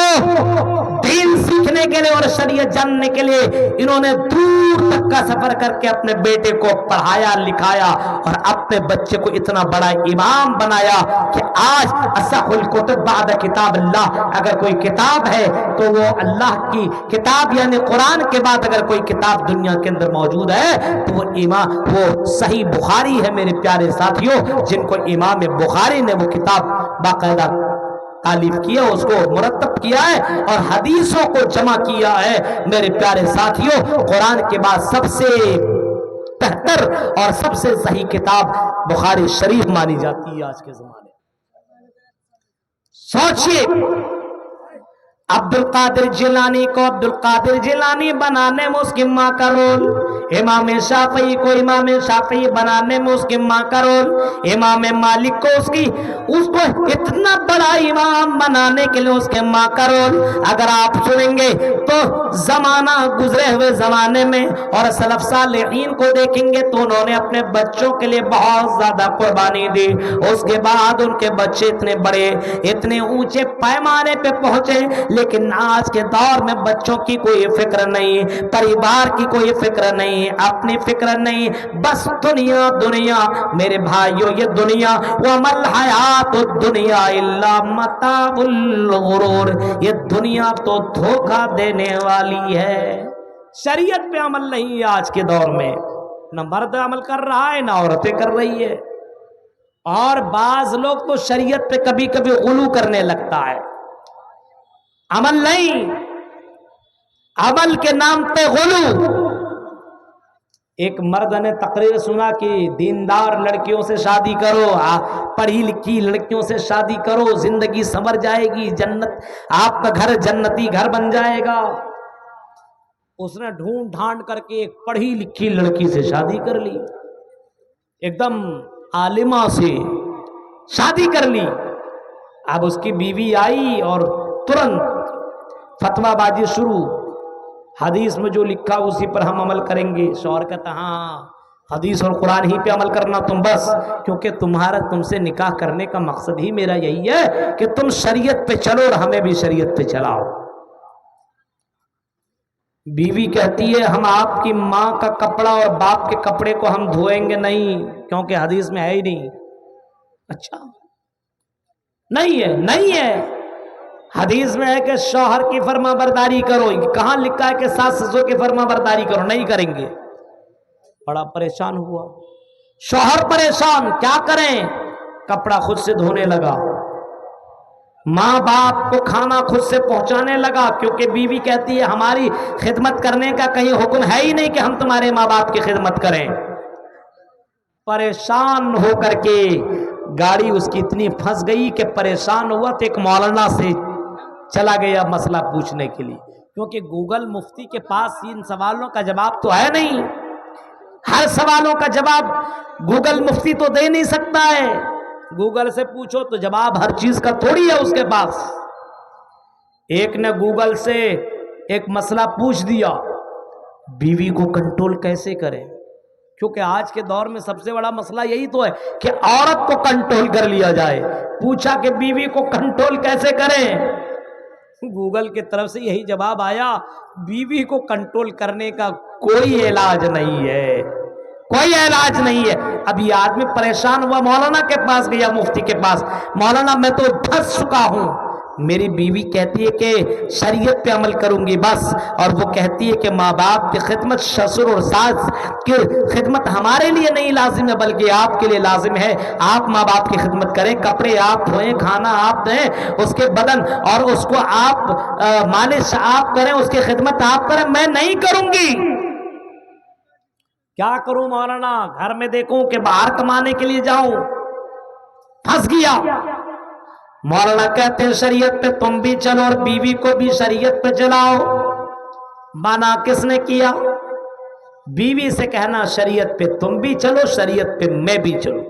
دین سیکھنے کے لیے اور شریعت جاننے کے لیے انہوں نے دور تک کا سفر کر کے اپنے بیٹے کو پڑھایا لکھایا اور اپنے بچے کو اتنا بڑا امام بنایا کہ آج اصح الکتب بعد کتاب اللہ، اگر کوئی کتاب ہے تو وہ اللہ کی کتاب یعنی قرآن کے بعد اگر کوئی کتاب دنیا کے اندر موجود ہے تو وہ صحیح بخاری ہے۔ میرے پیارے ساتھیوں، جن کو امام بخاری نے وہ کتاب باقاعدہ تالیف کیا، اس کو مرتب کیا ہے اور حدیثوں کو جمع کیا ہے، میرے پیارے ساتھیوں، قرآن کے بعد سب سے بہتر اور سب سے صحیح کتاب بخاری شریف مانی جاتی ہے آج کے زمانے میں۔ سوچئے عبد القادر جیلانی کو عبد القادر جیلانی بنانے میں اس کی ماں کا رول، امام شافعی کو امام شافعی بنانے میں اس کی ماں کا رول، امام مالک کو اس کو اتنا بڑا امام بنانے کے لیے اس کے ماں کا رول۔ اگر آپ سنیں گے تو زمانہ گزرے ہوئے زمانے میں اور سلف صالحین کو دیکھیں گے تو انہوں نے اپنے بچوں کے لیے بہت زیادہ قربانی دی، اس کے بعد ان کے بچے اتنے بڑے اتنے اونچے پیمانے پہ پہنچے، لیکن آج کے دور میں بچوں کی کوئی فکر نہیں، پریوار کی کوئی فکر نہیں، اپنی فکر نہیں، بس دنیا دنیا۔ میرے بھائیوں، یہ دنیا وَمَا الْحَيَاةُ الدُّنْيَا إِلَّا مَتَاعُ الْغُرُورِ، یہ دنیا تو دھوکہ دینے والی ہے۔ شریعت پہ عمل نہیں ہے آج کے دور میں، نہ مرد عمل کر رہا ہے نہ عورتیں کر رہی ہے، اور بعض لوگ تو شریعت پہ کبھی کبھی غلو کرنے لگتا ہے، عمل نہیں، عمل کے نام پہ غلو۔ ایک مرد نے تقریر سنا کہ دیندار لڑکیوں سے شادی کرو، پڑھی لکھی لڑکیوں سے شادی کرو، زندگی سنور جائے گی، جنت آپ کا گھر جنتی گھر بن جائے گا۔ اس نے ڈھونڈ ڈھانڈ کر کے ایک پڑھی لکھی لڑکی سے شادی کر لی، ایک دم عالمہ سے شادی کر لی۔ اب اس کی بیوی آئی اور ترنت فتویٰ بازی شروع، حدیث میں جو لکھا اسی پر ہم عمل کریں گے۔ شوہر کہتا ہاں حدیث اور قرآن ہی پہ عمل کرنا تم بس، کیونکہ تم سے نکاح کرنے کا مقصد ہی میرا یہی ہے کہ تم شریعت پہ چلو اور ہمیں بھی شریعت پہ چلاؤ۔ بیوی کہتی ہے ہم آپ کی ماں کا کپڑا اور باپ کے کپڑے کو ہم دھوئیں گے نہیں، کیونکہ حدیث میں ہے ہی نہیں۔ اچھا نہیں ہے حدیث میں ہے کہ شوہر کی فرما برداری کرو، کہاں لکھا ہے کہ ساس سسر کی فرما برداری کرو؟ نہیں کریں گے۔ بڑا پریشان ہوا شوہر، پریشان کیا کریں؟ کپڑا خود سے دھونے لگا، ماں باپ کو کھانا خود سے پہنچانے لگا، کیونکہ بیوی کہتی ہے ہماری خدمت کرنے کا کہیں حکم ہے ہی نہیں کہ ہم تمہارے ماں باپ کی خدمت کریں۔ پریشان ہو کر کے گاڑی اس کی اتنی پھنس گئی کہ پریشان ہوا تو ایک مولانا سے چلا گیا مسئلہ پوچھنے کے لیے، کیونکہ گوگل مفتی کے پاس ان سوالوں کا جواب تو ہے نہیں، ہر سوالوں کا جواب گوگل مفتی تو دے نہیں سکتا ہے۔ گوگل سے پوچھو تو جواب ہر چیز کا تھوڑی ہے اس کے پاس۔ ایک نے گوگل سے ایک مسئلہ پوچھ دیا، بیوی کو کنٹرول کیسے کریں، کیونکہ آج کے دور میں سب سے بڑا مسئلہ یہی تو ہے کہ عورت کو کنٹرول کر لیا جائے۔ پوچھا کہ بیوی کو کنٹرول کیسے کریں، گوگل کی طرف سے یہی جواب آیا، بیوی کو کنٹرول کرنے کا کوئی علاج نہیں ہے، کوئی علاج نہیں ہے۔ اب یہ آدمی پریشان ہوا، مولانا کے پاس گیا، مفتی کے پاس، مولانا میں تو پھنس چکا ہوں، میری بیوی کہتی ہے کہ شریعت پہ عمل کروں گی بس، اور وہ کہتی ہے کہ ماں باپ کی خدمت، سسر اور ساس کی خدمت ہمارے لیے نہیں لازم ہے بلکہ آپ کے لیے لازم ہے، آپ ماں باپ کی خدمت کریں، کپڑے آپ دھوئیں، کھانا آپ دیں اس کے بدن، اور اس کو آپ مالش آپ کریں، اس کی خدمت آپ کریں، میں نہیں کروں گی۔ کیا کروں مولانا، گھر میں دیکھوں کہ باہر کمانے کے لیے جاؤں، پھنس گیا۔ مولانا کہتے ہیں شریعت پہ تم بھی چلو اور بیوی کو بھی شریعت پہ چلاؤ۔ منع کس نے کیا؟ بیوی سے کہنا شریعت پہ تم بھی چلو، شریعت پہ میں بھی چلوں،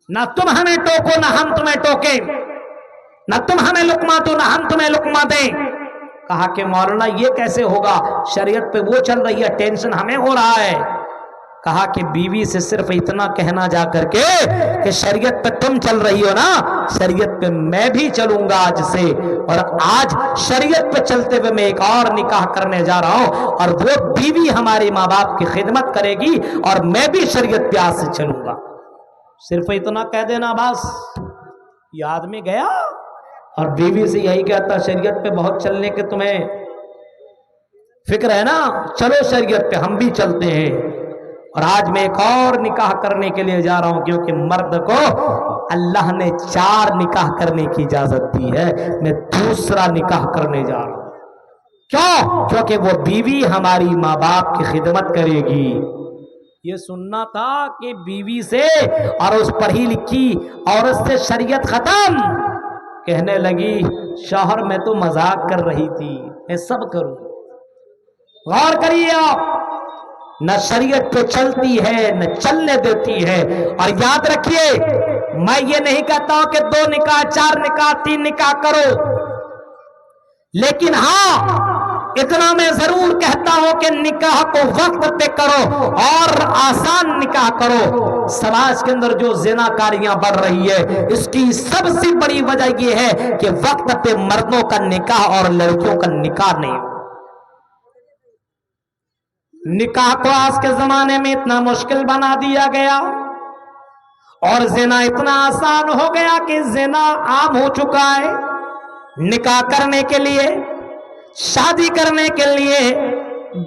نہ تم ہمیں ٹوکو نہ ہم تمہیں ٹوکیں، نہ تم ہمیں لقمہ دو نہ ہم تمہیں لقمہ دیں۔ کہا کہ مولانا یہ کیسے ہوگا، شریعت پہ وہ چل رہی ہے، ٹینشن ہمیں ہو رہا ہے۔ کہا کہ بیوی سے صرف اتنا کہنا جا کر کے کہ شریعت پہ تم چل رہی ہو نا، شریعت پہ میں بھی چلوں گا آج سے، اور آج شریعت پہ چلتے ہوئے میں ایک اور نکاح کرنے جا رہا ہوں، اور وہ بیوی ہمارے ماں باپ کی خدمت کرے گی اور میں بھی شریعت پہ آج سے چلوں گا۔ صرف اتنا کہہ دینا بس۔ یہ آدمی گیا اور بیوی سے یہی کہتا شریعت پہ بہت چلنے کے تمہیں فکر ہے نا، چلو شریعت پہ ہم بھی چلتے ہیں، اور آج میں ایک اور نکاح کرنے کے لیے جا رہا ہوں، کیونکہ مرد کو اللہ نے 4 نکاح کرنے کی اجازت دی ہے، میں دوسرا نکاح کرنے جا رہا ہوں۔ کیوں؟ کیونکہ وہ بیوی ہماری ماں باپ کی خدمت کرے گی۔ یہ سننا تھا کہ بیوی سے اور اس پڑھی لکھی عورت سے شریعت ختم۔ کہنے لگی شوہر میں تو مذاق کر رہی تھی، میں سب کروں۔ غور کریے آپ، نہ شریعت پہ چلتی ہے نہ چلنے دیتی ہے۔ اور یاد رکھیے میں یہ نہیں کہتا ہوں کہ 2 نکاح 4 نکاح 3 نکاح کرو، لیکن ہاں اتنا میں ضرور کہتا ہوں کہ نکاح کو وقت پہ کرو اور آسان نکاح کرو۔ سماج کے اندر جو زنا کاریاں بڑھ رہی ہے اس کی سب سے بڑی وجہ یہ ہے کہ وقت پہ مردوں کا نکاح اور لڑکیوں کا نکاح نہیں۔ نکاح کو آج کے زمانے میں اتنا مشکل بنا دیا گیا اور زنا اتنا آسان ہو گیا کہ زنا عام ہو چکا ہے۔ نکاح کرنے کے لیے، شادی کرنے کے لیے،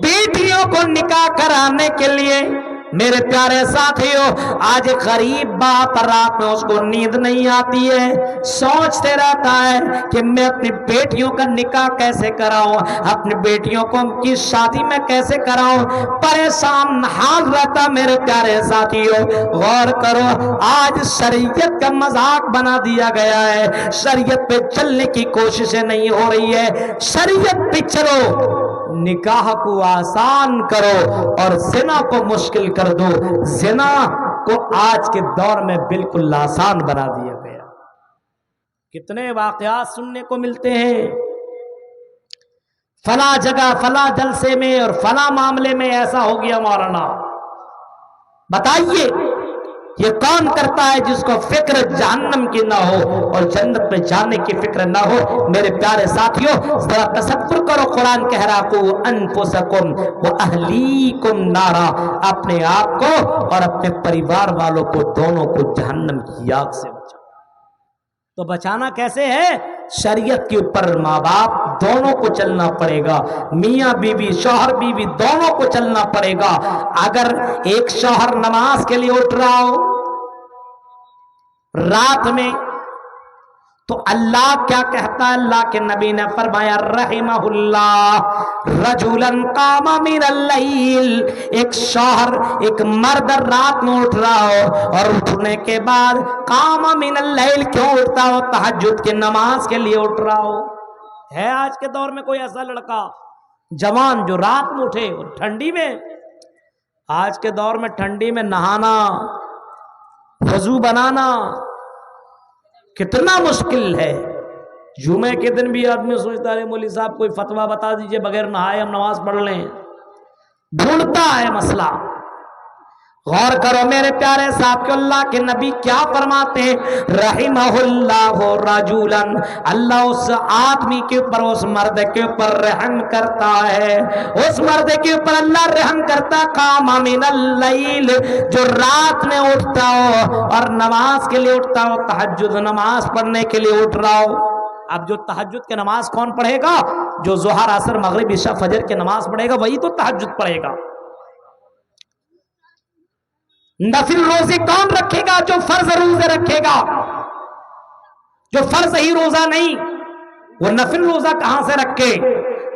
بیٹیوں کو نکاح کرانے کے لیے میرے پیارے ساتھیوں، آج غریب باپ رات میں اس کو نیند نہیں آتی ہے، سوچتے رہتا ہے کہ میں اپنی بیٹیوں کا نکاح کیسے کراؤں، اپنی بیٹیوں کو کی شادی میں کیسے کراؤں، پریشان حال رہتا۔ میرے پیارے ساتھیوں غور کرو، آج شریعت کا مذاق بنا دیا گیا ہے، شریعت پہ چلنے کی کوششیں نہیں ہو رہی ہے۔ شریعت پہ چلو، نکاح کو آسان کرو اور زنا کو مشکل کر دو۔ زنا کو آج کے دور میں بالکل آسان بنا دیا گیا۔ کتنے واقعات سننے کو ملتے ہیں، فلاں جگہ فلاں جلسے میں اور فلاں معاملے میں ایسا ہو گیا مولانا۔ بتائیے یہ کون کرتا ہے جس کو فکر جہنم کی نہ ہو اور جنت میں جانے کی فکر نہ ہو؟ میرے پیارے ساتھیوں ذرا تصور کرو، قرآن کہہ رہا قوا انفسکم واہلیکم نارا، اپنے آپ کو اور اپنے پریوار والوں کو دونوں کو جہنم کی آگ سے بچاؤ۔ تو بچانا کیسے ہے؟ شریعت کے اوپر ماں باپ دونوں کو چلنا پڑے گا، میاں بیوی شوہر بیوی دونوں کو چلنا پڑے گا۔ اگر ایک شوہر نماز کے لیے اٹھ رہا ہو رات میں تو اللہ کیا کہتا ہے؟ اللہ کے نبی نے فرمایا رحمہ اللہ رجلا قام من اللیل، ایک شوہر ایک مرد رات میں اٹھ رہا ہو اور اٹھنے کے بعد قام من اللیل، کیوں اٹھتا ہو؟ تہجد کی نماز کے لیے اٹھ رہا ہو۔ ہے آج کے دور میں کوئی ایسا لڑکا جوان جو رات میں اٹھے اور ٹھنڈی میں؟ آج کے دور میں ٹھنڈی میں نہانا، وضو بنانا کتنا مشکل ہے۔ جمعے کے دن بھی آدمی سوچتا ہے مولوی صاحب کوئی فتویٰ بتا دیجئے، بغیر نہائے ہم نماز پڑھ لیں، ڈھونڈتا ہے مسئلہ۔ غور کرو میرے پیارے صاحب کہ اللہ کے نبی کیا فرماتے ہیں؟ رحمہ اللہ رجلا، اللہ اس آدمی کے اوپر، اس مرد کے اوپر رحم کرتا ہے، اس مرد کے اوپر اللہ رحم کرتا قام من اللیل، جو رات میں اٹھتا ہو اور نماز کے لیے اٹھتا ہو، تہجد نماز پڑھنے کے لیے اٹھ رہا ہو۔ اب جو تہجد کی نماز کون پڑھے گا؟ جو ظہر عصر مغرب عشاء فجر کی نماز پڑھے گا وہی تو تہجد پڑھے گا۔ نفل روزے کون رکھے گا؟ جو فرض روزے رکھے گا۔ جو فرض ہی روزہ نہیں وہ نفل روزہ کہاں سے رکھے؟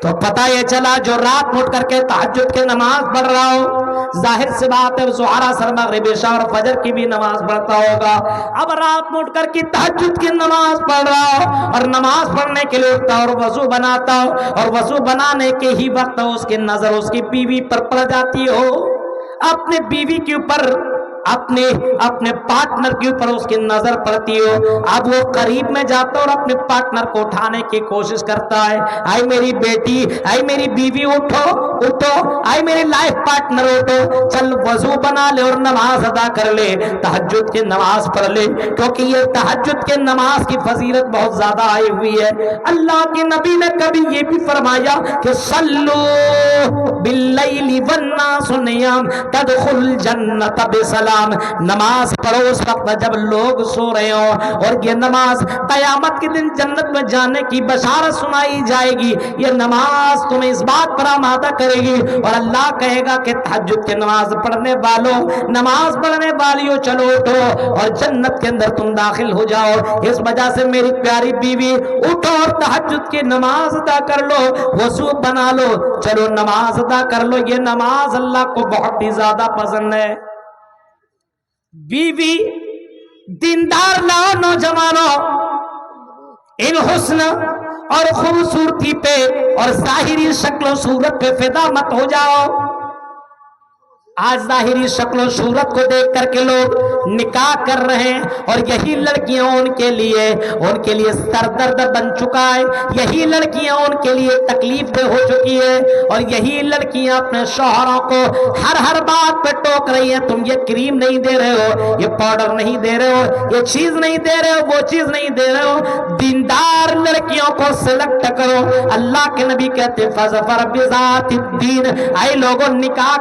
تو پتہ یہ چلا جو رات میں اٹھ کر کے تہجد کی نماز پڑھ رہا ہو، ظاہر سی بات ہے ظہر عصر مغرب عشاء اور فجر کی بھی نماز پڑھتا ہوگا۔ اب رات میں اٹھ کر کے تہجد کی نماز پڑھ رہا ہو اور نماز پڑھنے کے لیے اٹھتا اور وضو بناتا ہو، اور وضو بنانے کے ہی وقت اس کی نظر اس کی بیوی پر پڑ جاتی ہو، اپنے بیوی کے اوپر، اپنے پارٹنر کے اوپر اس کی نظر پڑتی ہو۔ اب وہ قریب میں جاتا اور اپنے پارٹنر کو اٹھانے کی کوشش کرتا ہے، آئی میری بیٹی، آئی میری بیوی اٹھو اٹھو، آئی میری لائف پارٹنر اٹھو، چل وضو بنا لے اور نماز ادا کر لے، تہجد کی نماز پڑھ لے، کیونکہ یہ تہجد کی نماز کی فضیلت بہت زیادہ آئی ہوئی ہے۔ اللہ کے نبی نے کبھی یہ بھی فرمایا کہ صلو باللیل والناس نیام تدخل الجنت بسلام، نماز پڑھو اس وقت جب لوگ سو رہے ہوں، اور یہ نماز قیامت کے دن جنت میں جانے کی بشارت سنائی جائے گی۔ یہ نماز تمہیں اس بات پر آمادہ کرے گی، اور اللہ کہے گا کہ تہجد کی نماز پڑھنے والوں، نماز پڑھنے والیوں چلو اٹھو اور جنت کے اندر تم داخل ہو جاؤ۔ اس وجہ سے میری پیاری بیوی اٹھو اور تہجد کی نماز ادا کر لو، وضو بنا لو، چلو نماز ادا کر لو۔ یہ نماز اللہ کو بہت ہی زیادہ پسند ہے۔ بیوی دیندار لاؤ نوجوانوں، ان حسن اور خوبصورتی پہ اور ظاہری شکل و صورت پہ فدا مت ہو جاؤ۔ آج ظاہری شکل و صورت کو دیکھ کر کے لوگ نکاح کر رہے ہیں، اور یہی لڑکیاں ان کے لیے سردرد بن چکا ہے، یہی لڑکیاں ان کے لیے تکلیف دہ ہو چکی ہے، اور یہی لڑکیاں اپنے شوہروں کو ہر بات پہ ٹوک رہی ہیں، تم یہ کریم نہیں دے رہے ہو، یہ پاؤڈر نہیں دے رہے ہو، یہ چیز نہیں دے رہے ہو، وہ چیز نہیں دے رہے ہو۔ دیندار لڑکیوں کو سلیکٹ کرو۔ اللہ کے نبی کہتے فظفر بذات الدین، اے لوگوں نکاح